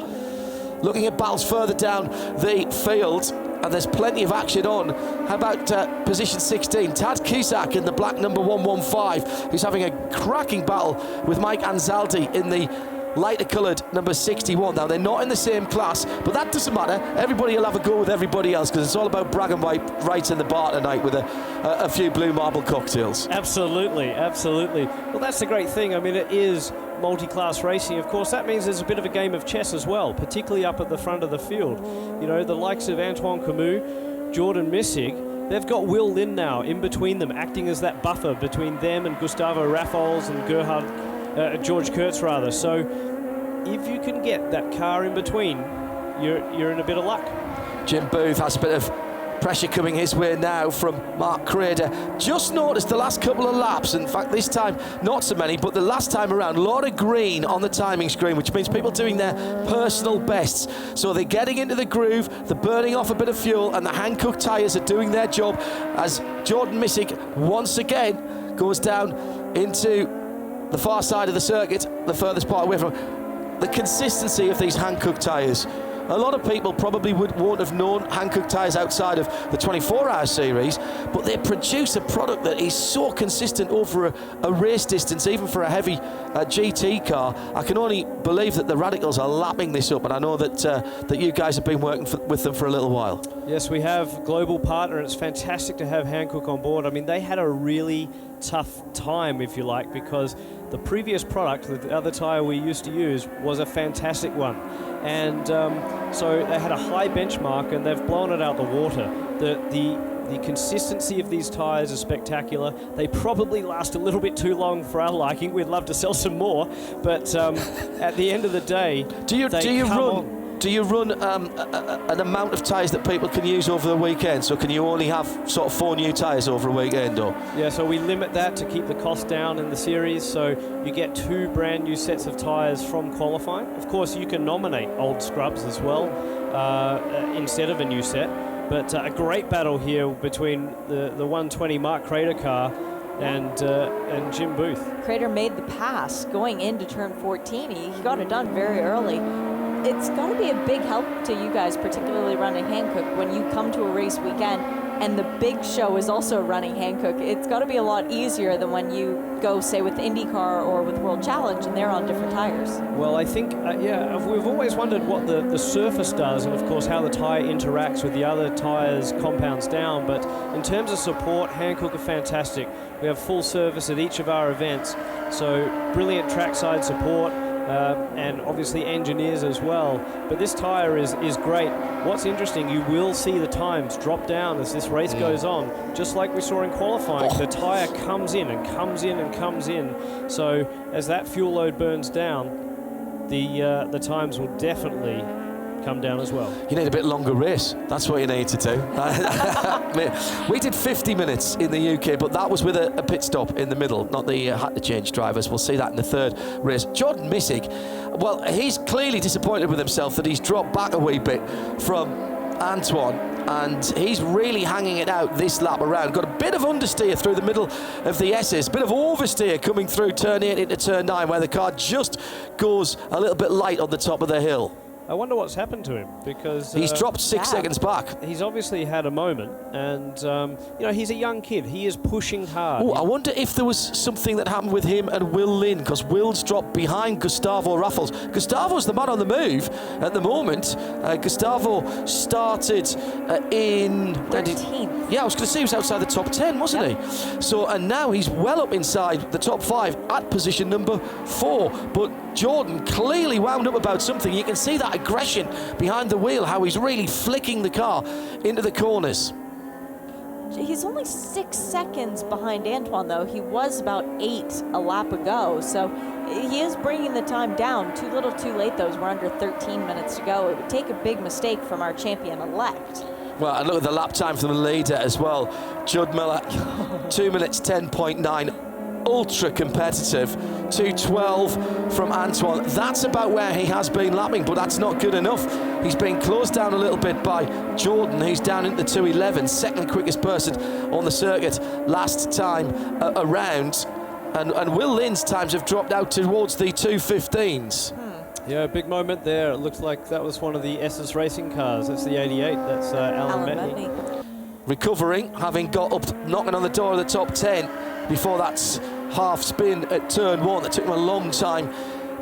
Looking at battles further down the field, and there's plenty of action on. How about position 16, Tad Kisak in the black number 115, who's having a cracking battle with Mike Anzaldi in the lighter coloured number 61. Now, they're not in the same class, but that doesn't matter. Everybody will have a go with everybody else, because it's all about bragging rights in the bar tonight with a few blue marble cocktails. Absolutely, absolutely. Well, that's the great thing. I mean, it is multi-class racing. Of course, that means there's a bit of a game of chess as well, particularly up at the front of the field. You know, the likes of Antoine Camus, Jordan Missig, they've got Will Lynn now in between them, acting as that buffer between them and Gustavo Raffles and George Kurtz rather. So if you can get that car in between, you're in a bit of luck. Jim Booth has a bit of pressure coming his way now from Mark Crader. Just noticed the last couple of laps, in fact this time not so many, but the last time around, a lot of green on the timing screen, which means people doing their personal bests. So they're getting into the groove, they're burning off a bit of fuel, and the Hankook tyres are doing their job as Jordan Missig once again goes down into the far side of the circuit, the furthest part away from the consistency of these Hankook tyres. A lot of people probably won't have known Hankook tyres outside of the 24-hour series, but they produce a product that is so consistent over a race distance, even for a heavy GT car. I can only believe that the Radicals are lapping this up, and I know that you guys have been working with them for a little while. Yes, we have global partner, and it's fantastic to have Hankook on board. I mean, they had a really tough time, if you like, because the previous product, the other tyre we used to use, was a fantastic one. And so they had a high benchmark, and they've blown it out the water. The consistency of these tyres is spectacular. They probably last a little bit too long for our liking. We'd love to sell some more, but at the end of the day, do you run Do you run an amount of tyres that people can use over the weekend? So can you only have sort of 4 new tyres over a weekend? Or? Yeah, so we limit that to keep the cost down in the series. So you get 2 brand new sets of tyres from qualifying. Of course, you can nominate old scrubs as well instead of a new set. But a great battle here between the 120 Mark Crater car and Jim Booth. Crater made the pass going into turn 14. He got it done very early. It's got to be a big help to you guys, particularly running Hankook, when you come to a race weekend and the big show is also running Hankook. It's got to be a lot easier than when you go, say, with IndyCar or with World Challenge and they're on different tires. Well, I think, we've always wondered what the surface does and, of course, how the tyre interacts with the other tyres' compounds down. But in terms of support, Hankook are fantastic. We have full service at each of our events, so brilliant trackside support. And obviously engineers as well. But this tyre is great. What's interesting, you will see the times drop down as this race goes on, just like we saw in qualifying. The tyre comes in and comes in and comes in. So as that fuel load burns down, the times will definitely come down as well. You need a bit longer race. That's what you need to do. We did 50 minutes in the UK, but that was with a pit stop in the middle, not the had to change drivers. We'll see that in the 3rd race. Jordan Missick, well, he's clearly disappointed with himself that he's dropped back a wee bit from Antoine, and he's really hanging it out this lap around. Got a bit of understeer through the middle of the S's, bit of oversteer coming through turn 8 into turn 9, where the car just goes a little bit light on the top of the hill. I wonder what's happened to him, because he's dropped 6 seconds back. He's obviously had a moment, and you know, he's a young kid. He is pushing hard. Oh, I wonder if there was something that happened with him and Will Lynn, because Will's dropped behind Gustavo Raffles. Gustavo's the man on the move at the moment. Gustavo started in 13th. Yeah, I was going to say he was outside the top 10, wasn't he? So, and now he's well up inside the top 5 at position number 4. But Jordan clearly wound up about something. You can see that aggression behind the wheel, how he's really flicking the car into the corners. He's only 6 seconds behind Antoine, though. He was about 8 a lap ago, so he is bringing the time down. Too little, too late, though, as we're under 13 minutes to go. It would take a big mistake from our champion-elect. Well, and look at the lap time from the leader as well. Judd Miller, 2 minutes 10.9. Ultra competitive. 2:12 from Antoine. That's about where he has been lapping, but that's not good enough. He's been closed down a little bit by Jordan. He's down into 2:11, second quickest person on the circuit last time around. And Will Lynn's times have dropped out towards the 2:15s. Yeah, big moment there. It looks like that was one of the S's racing cars. That's the 88. That's Alan Metney. Recovering, having got up, knocking on the door of the top 10 before that half spin at turn 1 that took him a long time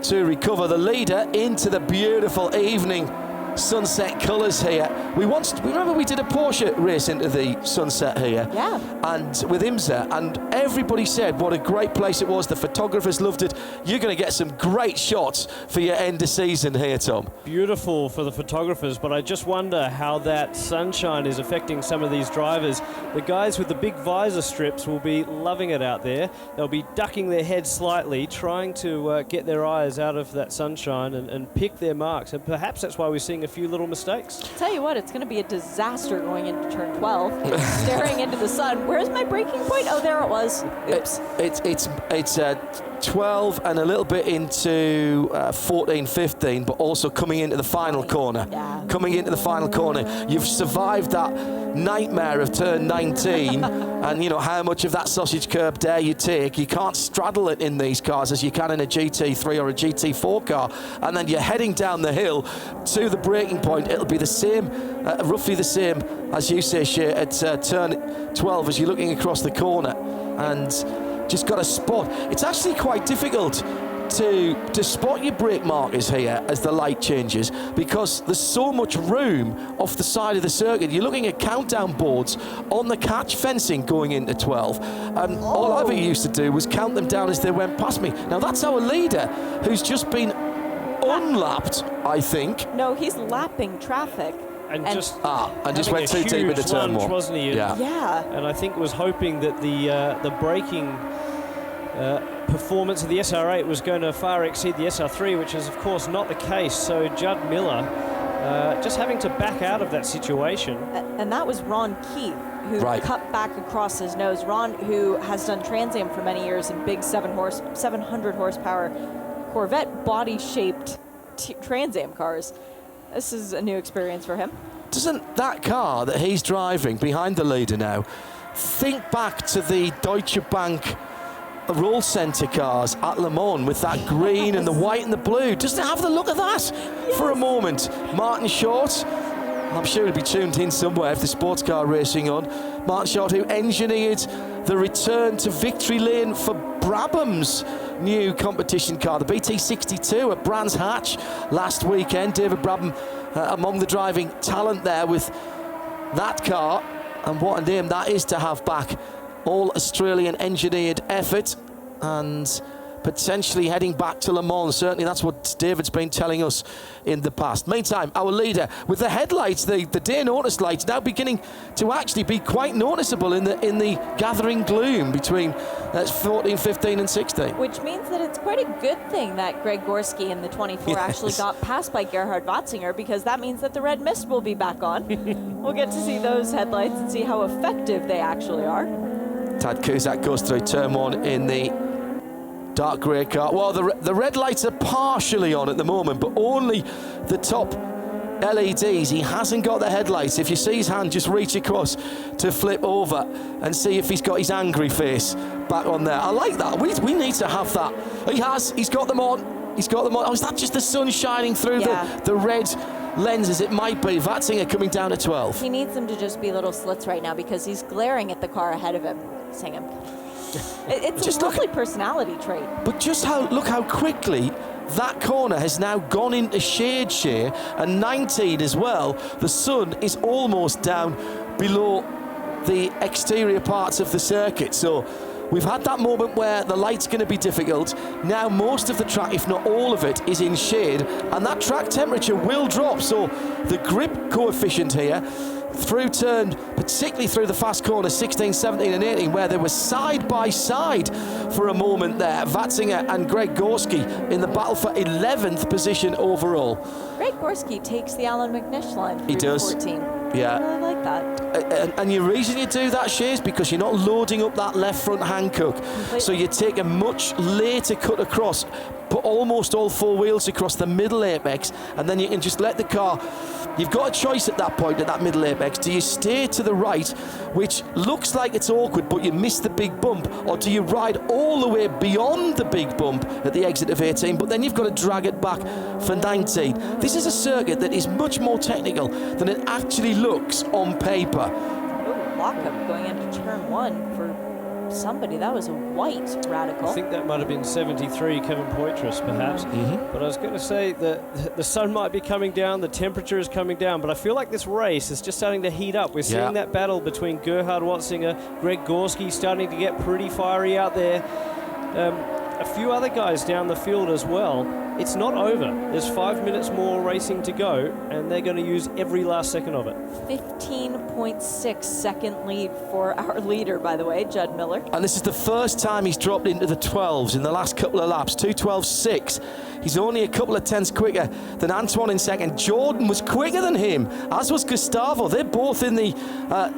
to recover. The leader into the beautiful evening sunset colours here. Remember we did a Porsche race into the sunset here, yeah, and with IMSA, and everybody said what a great place it was. The photographers loved it. You're going to get some great shots for your end of season here, Tom. Beautiful for the photographers, but I just wonder how that sunshine is affecting some of these drivers. The guys with the big visor strips will be loving it out there. They'll be ducking their heads slightly, trying to get their eyes out of that sunshine and pick their marks, and perhaps that's why we're seeing a few little mistakes. Tell you what, it's going to be a disaster going into turn 12, staring into the sun. Where's my braking point? Oh, there it was. Oops. It's 12 and a little bit into 14, 15, but also coming into the final corner. Yeah. Coming into the final corner. You've survived that nightmare of turn 19, and you know how much of that sausage curb dare you take. You can't straddle it in these cars as you can in a GT3 or a GT4 car, and then you're heading down the hill to the braking point. It'll be the same, roughly the same as you say, Shea, at turn 12 as you're looking across the corner, and just got a spot. It's actually quite difficult to spot your brake markers here as the light changes, because there's so much room off the side of the circuit. You're looking at countdown boards on the catch fencing going into 12, and all I ever used to do was count them down as they went past me. Now that's our leader, who's just been unlapped, I think. No, he's lapping traffic. And just went too deep into turn 1, wasn't he? Yeah. And I think was hoping that the braking performance of the SR8 was going to far exceed the SR3, which is of course not the case. So Judd Miller just having to back out of that situation. And that was Ron Keith, who cut back across his nose. Ron, who has done Trans Am for many years in big 700 horsepower Corvette body-shaped Trans Am cars. This is a new experience for him. Doesn't that car that he's driving behind the leader now think back to the Deutsche Bank roll centre cars at Le Mans with that green and the white and the blue? Doesn't it have the look of that for a moment? Martin Short, I'm sure he'll be tuned in somewhere if the sports car racing on. Martin Short, who engineered the return to victory lane for Brabham's new competition car, the BT62 at Brands Hatch last weekend. David Brabham among the driving talent there with that car, and what a name that is to have back. All Australian engineered effort, and potentially heading back to Le Mans. Certainly that's what David's been telling us in the past. Meantime, our leader with the headlights, the day notice lights, now beginning to actually be quite noticeable in the gathering gloom between 14, 15 and 16. Which means that it's quite a good thing that Greg Gorski in the 24 actually got passed by Gerhard Watzinger, because that means that the red mist will be back on. We'll get to see those headlights and see how effective they actually are. Tad Kuzak goes through turn one in the dark grey car. Well, the red lights are partially on at the moment, but only the top LEDs. He hasn't got the headlights. If you see his hand, just reach across to flip over and see if he's got his angry face back on there. I like that. We need to have that. He has. He's got them on. He's got them on. Oh, is that just the sun shining through the red lenses? It might be. Watzinger coming down to 12. He needs them to just be little slits right now, because he's glaring at the car ahead of him, saying him. It's just a lovely personality trait. But just look how quickly that corner has now gone into shade share, and 19 as well. The sun is almost down below the exterior parts of the circuit. So we've had that moment where the light's going to be difficult. Now most of the track, if not all of it, is in shade, and that track temperature will drop. So the grip coefficient here through turn, particularly through the fast corner 16, 17 and 18, where they were side by side for a moment there, Watzinger and Greg Gorski in the battle for 11th position overall. Greg Gorski takes the Alan McNish line through. He does. 14. Yeah. I really like that. And the reason you do that, Shay, is because you're not loading up that left front Hankook. Completely. So you take a much later cut across, put almost all four wheels across the middle apex, and then you can just let the car. You've got a choice at that point, at that middle apex. Do you stay to the right, which looks like it's awkward, but you miss the big bump, or do you ride all the way beyond the big bump at the exit of 18, but then you've got to drag it back for 19. This is a circuit that is much more technical than it actually looks on paper. Ooh, lockup going into turn one for somebody. That was a white Radical. I think that might have been 73, Kevin Poitras, perhaps. But I was going to say that the sun might be coming down, the temperature is coming down, but I feel like this race is just starting to heat up. We're seeing that battle between Gerhard Watzinger, Greg Gorski starting to get pretty fiery out there. A few other guys down the field as well. It's not over. There's 5 minutes more racing to go, and they're going to use every last second of it. 15.6 second lead for our leader, by the way, Judd Miller. And this is the first time he's dropped into the 12s in the last couple of laps, 2:12.6. He's only a couple of tenths quicker than Antoine in second. Jordan was quicker than him, as was Gustavo. They're both in the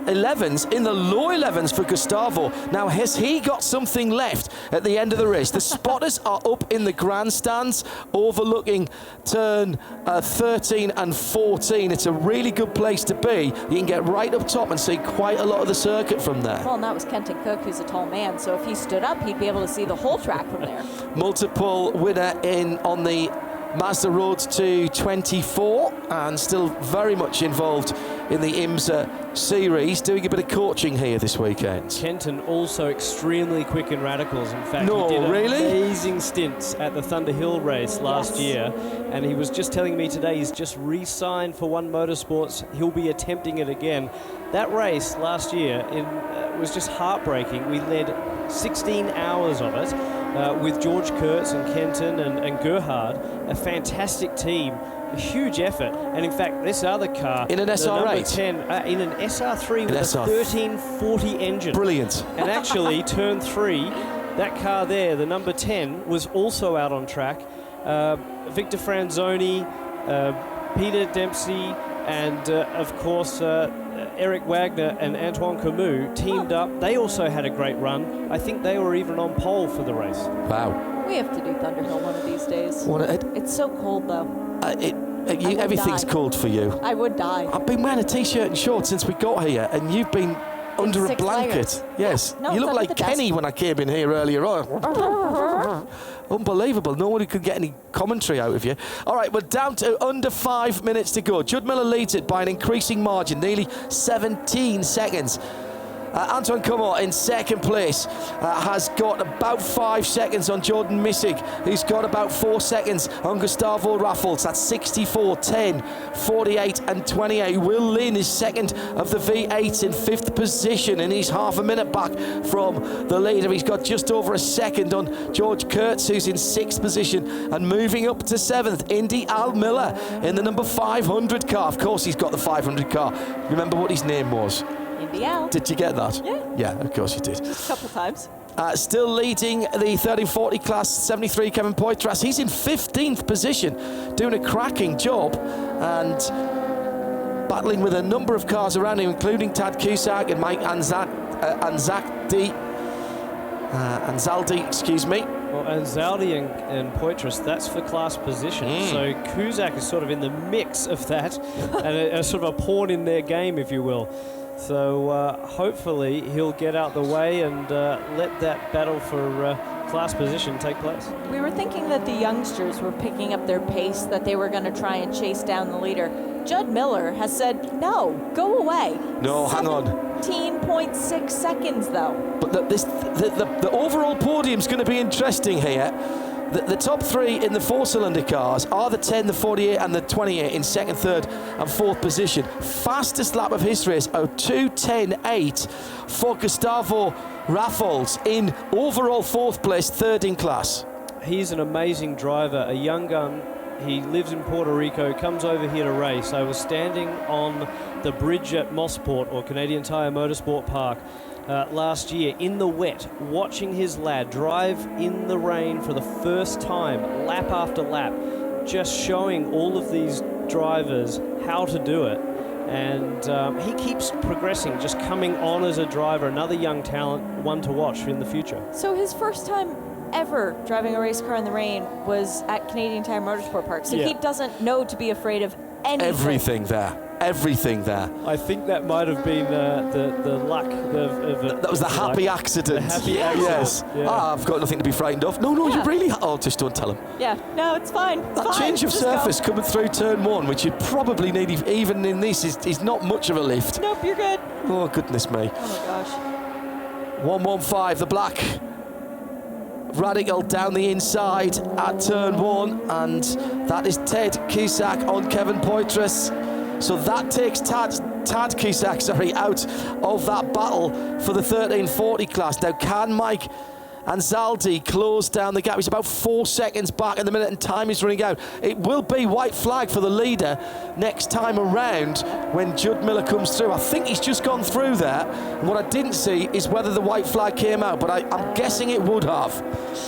11s, in the low 11s for Gustavo. Now, has he got something left at the end of the race? The spotters are up in the grandstands, overlooking turn 13 and 14. It's a really good place to be. You can get right up top and see quite a lot of the circuit from there. Well, and that was Kenton Cook, who's a tall man, so if he stood up, he'd be able to see the whole track from there. Multiple winner on the Mazda Road to 24, and still very much involved in the IMSA series, doing a bit of coaching here this weekend. Kenton also extremely quick in radicals. In fact, he did amazing stints at the Thunder Hill race last year, and he was just telling me today he's just re-signed for One Motorsports. He'll be attempting it again. That race last year was just heartbreaking. We led 16 hours of it with George Kurtz and Kenton and Gerhard, a fantastic team. A huge effort, and in fact, this other car in an SR8, 10, in an SR3 with a 1340 engine. Brilliant. And actually, turn 3, that car there, the number 10, was also out on track. Victor Franzoni, Peter Dempsey and, of course, Eric Wagner and Antoine Camus teamed up. They also had a great run. I think they were even on pole for the race. Wow. We have to do Thunderhill one of these days. It's so cold, though. Everything's cold for you. I would die. I've been wearing a t-shirt and shorts since we got here, and you've been under a 6 blanket. layers. Yes. No, you look it's like under the Kenny desk. when I came in here earlier on. Unbelievable. Nobody could get any commentary out of you. All right, we're down to under 5 minutes to go. Judd Miller leads it by an increasing margin, nearly 17 seconds. Antoine Camus in second place has got about 5 seconds on Jordan Missig, who's got about 4 seconds on Gustavo Raffles. That's 64, 10, 48 and 28. Will Lynn is second of the V8 in 5th position, and he's half a minute back from the leader. He's got just over a second on George Kurtz, who's in 6th position, and moving up to 7th, Indy Al Miller in the number 500 car. Of course he's got the 500 car. Remember what his name was? Indy Al. Did you get that? Yeah. Yeah, of course you did. Just a couple times. Still leading the 1340 class, 73, Kevin Poitras. He's in 15th position, doing a cracking job and battling with a number of cars around him, including Tad Cusack and Mike Anzaldi, excuse me. Well, Anzaldi and Poitras, that's for class position. So Cusack is sort of in the mix of that, and a sort of a pawn in their game, if you will. So hopefully he'll get out the way and let that battle for class position take place. We were thinking that the youngsters were picking up their pace, that they were going to try and chase down the leader. Judd Miller has said, no, go away. No, hang on. 17.6 seconds, though. But the overall podium's going to be interesting here. The top 3 in the 4-cylinder cars are the 10, the 48 and the 28 in 2nd, 3rd and 4th position. Fastest lap of his race, 02.10.8 for Gustavo Raffles in overall 4th place, 3rd in class. He's an amazing driver, a young gun. He lives in Puerto Rico, comes over here to race. I was standing on the bridge at Mossport, or Canadian Tire Motorsport Park, last year in the wet, watching his lad drive in the rain for the first time, lap after lap, just showing all of these drivers how to do it. And he keeps progressing, just coming on as a driver, another young talent, one to watch in the future. So his first time ever driving a race car in the rain was at Canadian Tire Motorsport Park. So he doesn't know to be afraid of anything. Everything there. I think that might have been the luck of that was the happy accident. The happy accident. Yes. Yeah. I've got nothing to be frightened of. No, you really. Oh, just don't tell him. Yeah. No, it's fine. That change of surface coming through turn 1, which you probably need even in this, is not much of a lift. Nope, you're good. Oh, goodness me. Oh my gosh. 115, the black Radical down the inside at turn 1, and that is Ted Cusack on Kevin Poitras. So that takes Tad Cusack, out of that battle for the 1340 class. Now, can Mike Anzaldi close down the gap? He's about 4 seconds back at the minute, and time is running out. It will be white flag for the leader next time around when Judd Miller comes through. I think he's just gone through there. And what I didn't see is whether the white flag came out, but I'm guessing it would have.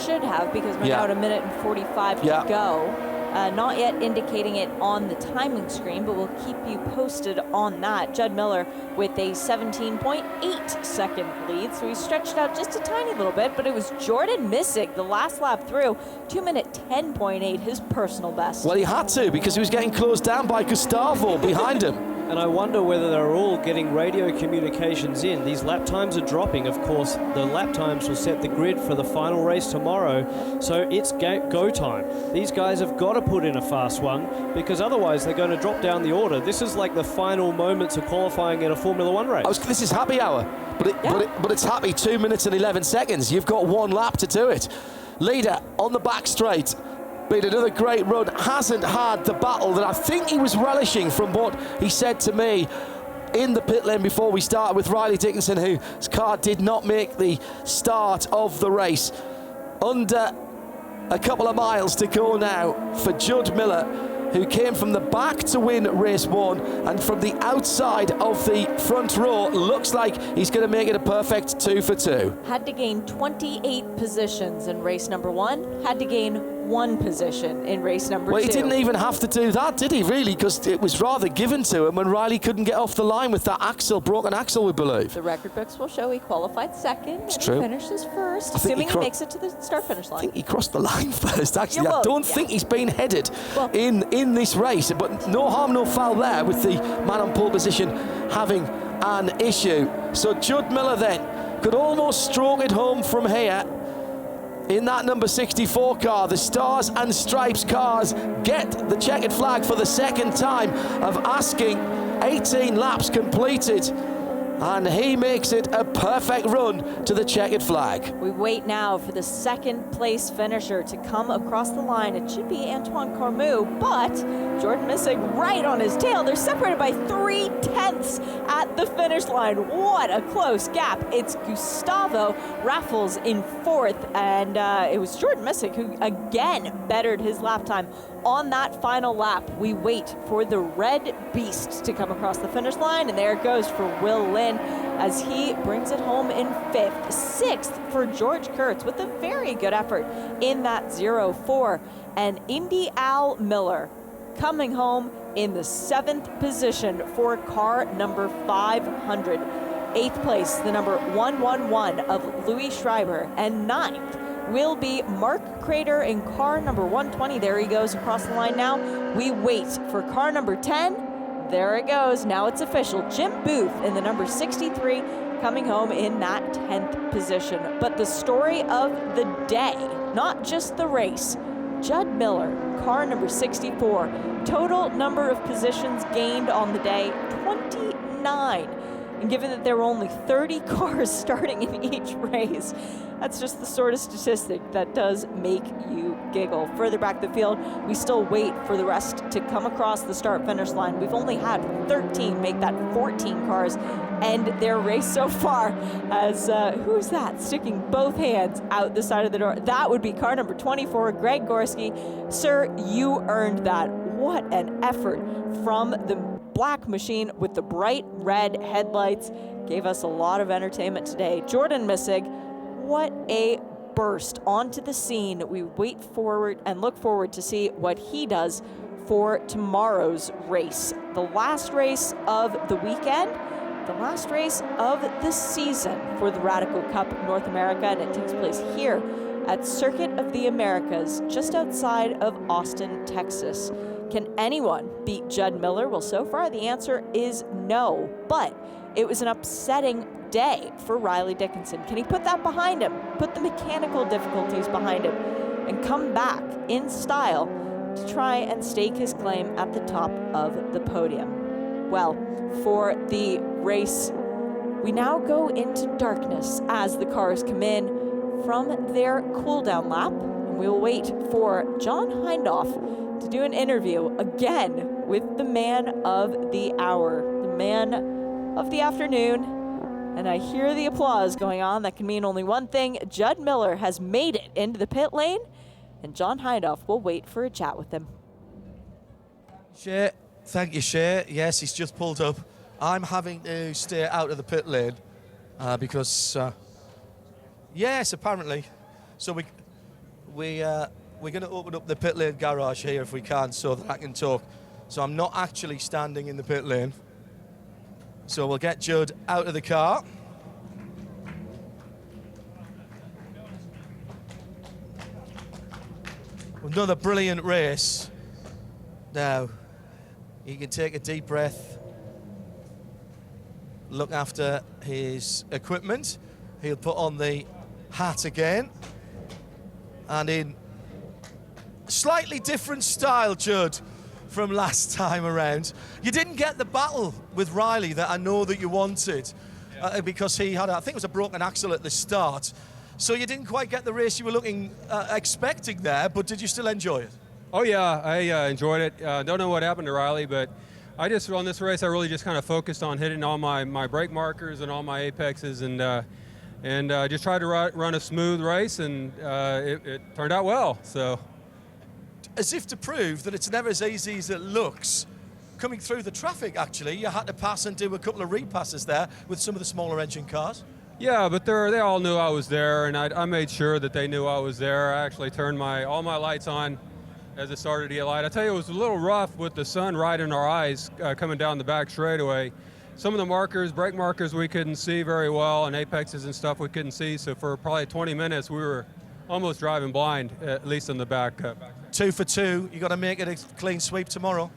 Should have, because we're now at 1 minute and 45 to go. Not yet indicating it on the timing screen, but we'll keep you posted on that. Judd Miller with a 17.8 second lead, so he stretched out just a tiny little bit, but it was Jordan Missig the last lap through, 2 minute 10.8, his personal best. Well, he had to, because he was getting closed down by Gustavo behind him. And I wonder whether they're all getting radio communications in. These lap times are dropping. Of course, the lap times will set the grid for the final race tomorrow. So it's go time. These guys have got to put in a fast one, because otherwise they're going to drop down the order. This is like the final moments of qualifying in a Formula One race. This is happy hour, but it's happy 2 minutes and 11 seconds. You've got 1 lap to do it. Leader on the back straight. Been another great run, hasn't had the battle that I think he was relishing from what he said to me in the pit lane before we started with Riley Dickinson, whose car did not make the start of the race. Under a couple of miles to go now for Judd Miller, who came from the back to win race 1, and from the outside of the front row, looks like he's going to make it a perfect 2 for 2. Had to gain 28 positions in race number 1, had to gain 1 position in race number 2. Well, he didn't even have to do that, did he, really? Because it was rather given to him when Riley couldn't get off the line with that axle, broken axle, we believe. The record books will show he qualified second. It's and true. He finishes first, assuming he makes it to the start-finish line. I think he crossed the line first, actually. Yeah, well, I don't think he's been headed Well- in this race, but no harm, no foul there with the man on pole position having an issue. So Judd Miller then could almost stroke it home from here in that number 64 car. The Stars and Stripes cars get the checkered flag for the second time of asking 18 laps completed, and he makes it a perfect run to the checkered flag. We wait now for the second place finisher to come across the line. It should be Antoine Carmou, but Jordan Missig right on his tail. They're separated by 3/10 at the finish line. What a close gap. It's Gustavo Raffles in 4th, and it was Jordan Missig who again bettered his lap time on that final lap. We wait for the Red Beast to come across the finish line, and there it goes for Will Lynn as he brings it home in 5th. 6th for George Kurtz with a very good effort in that 0-4. And Indy Al Miller coming home in the 7th position for car number 500. 8th place, the number 111 of Louis Schreiber, and 9th will be Mark Crater in car number 120. There he goes across the line now. We wait for car number 10. There it goes. Now it's official. Jim Booth in the number 63 coming home in that 10th position. But the story of the day, not just the race, Judd Miller, car number 64. Total number of positions gained on the day, 29. And given that there were only 30 cars starting in each race, that's just the sort of statistic that does make you giggle. Further back the field, we still wait for the rest to come across the start-finish line. We've only had 13 make that 14 cars end their race so far. As who's that sticking both hands out the side of the door? That would be car number 24, Greg Gorski. Sir, you earned that. What an effort from the black machine with the bright red headlights. Gave us a lot of entertainment today. Jordan Missig, what a burst onto the scene. We wait forward and look forward to see what he does for tomorrow's race. The last race of the weekend, the last race of the season for the Radical Cup North America, and it takes place here at Circuit of the Americas, just outside of Austin, Texas. Can anyone beat Judd Miller? Well, so far the answer is no, but it was an upsetting day for Riley Dickinson. Can he put that behind him, put the mechanical difficulties behind him, and come back in style to try and stake his claim at the top of the podium? Well, for the race, we now go into darkness as the cars come in from their cool-down lap, and we'll wait for John Hindhaugh to do an interview again with the man of the hour, the man of the afternoon. And I hear the applause going on. That can mean only one thing. Judd Miller has made it into the pit lane, and John Hindhaugh will wait for a chat with him. Shea, thank you, Shea. Yes, he's just pulled up. I'm having to stay out of the pit lane because, yes, apparently. So we're going to open up the pit lane garage here if we can so that I can talk. So I'm not actually standing in the pit lane. So we'll get Judd out of the car. Another brilliant race. Now, he can take a deep breath, look after his equipment. He'll put on the hat again. And in slightly different style, Judd, from last time around. You didn't get the battle with Riley that I know that you wanted because he had, I think it was a broken axle at the start. So you didn't quite get the race you were expecting there, but did you still enjoy it? Oh yeah, I enjoyed it. Don't know what happened to Riley, but on this race I really just kind of focused on hitting all my brake markers and all my apexes, and just tried to run a smooth race, and it turned out well. So, as if to prove that it's never as easy as it looks, coming through the traffic, actually, you had to pass and do a couple of repasses there with some of the smaller engine cars. Yeah, but they all knew I was there, and I made sure that they knew I was there. I actually turned all my lights on as it started to get light. I tell you, it was a little rough with the sun right in our eyes coming down the back straightaway. Some of the markers, brake markers, we couldn't see very well, and apexes and stuff we couldn't see. So for probably 20 minutes, we were almost driving blind, at least in the back. 2 for 2. You got to make it a clean sweep tomorrow.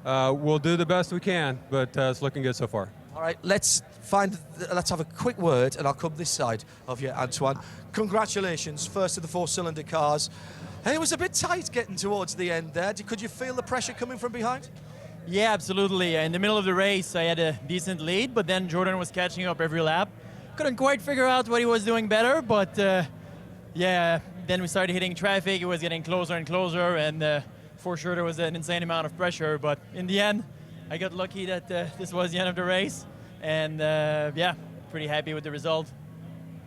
We'll do the best we can, but it's looking good so far. All right, let's have a quick word, and I'll come this side of you, Antoine. Congratulations, first of the 4-cylinder cars. Hey, it was a bit tight getting towards the end there. Could you feel the pressure coming from behind? Yeah, absolutely. In the middle of the race, I had a decent lead, but then Jordan was catching up every lap. Couldn't quite figure out what he was doing better, but yeah, then we started hitting traffic. It was getting closer and closer, and for sure there was an insane amount of pressure. But in the end, I got lucky that this was the end of the race, and yeah, pretty happy with the result.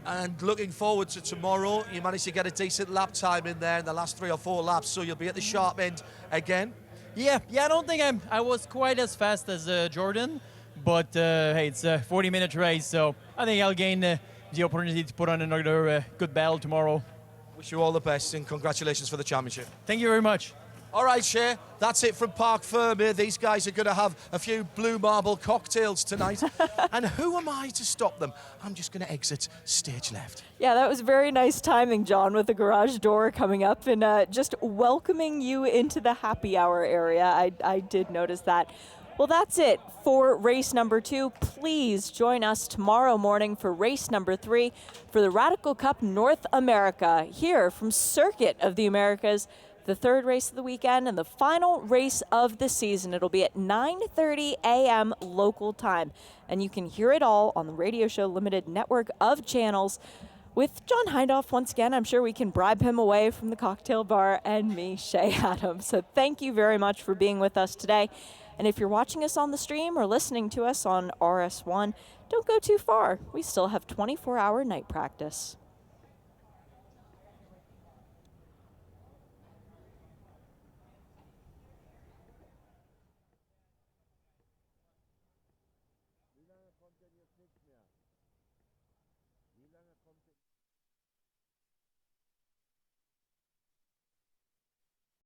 And looking forward to tomorrow, you managed to get a decent lap time in there in the last 3 or 4 laps, so you'll be at the sharp end again. Yeah, I don't think I was quite as fast as Jordan, but hey, it's a 40-minute race, so I think I'll gain the opportunity to put on another good battle tomorrow. Wish you all the best, and congratulations for the championship. Thank you very much. All right, Shea, that's it from Parc Fermé. These guys are going to have a few Blue Marble cocktails tonight. And who am I to stop them? I'm just going to exit stage left. Yeah, that was very nice timing, John, with the garage door coming up and just welcoming you into the happy hour area. I did notice that. Well, that's it for race number 2. Please join us tomorrow morning for race number 3 for the Radical Cup North America here from Circuit of the Americas. The 3rd race of the weekend and the final race of the season. It'll be at 9:30 a.m. local time. And you can hear it all on the Radio Show Limited network of channels. With John Hindhaugh, once again, I'm sure we can bribe him away from the cocktail bar, and me, Shea Adams. So thank you very much for being with us today. And if you're watching us on the stream or listening to us on RS1, don't go too far. We still have 24-hour night practice.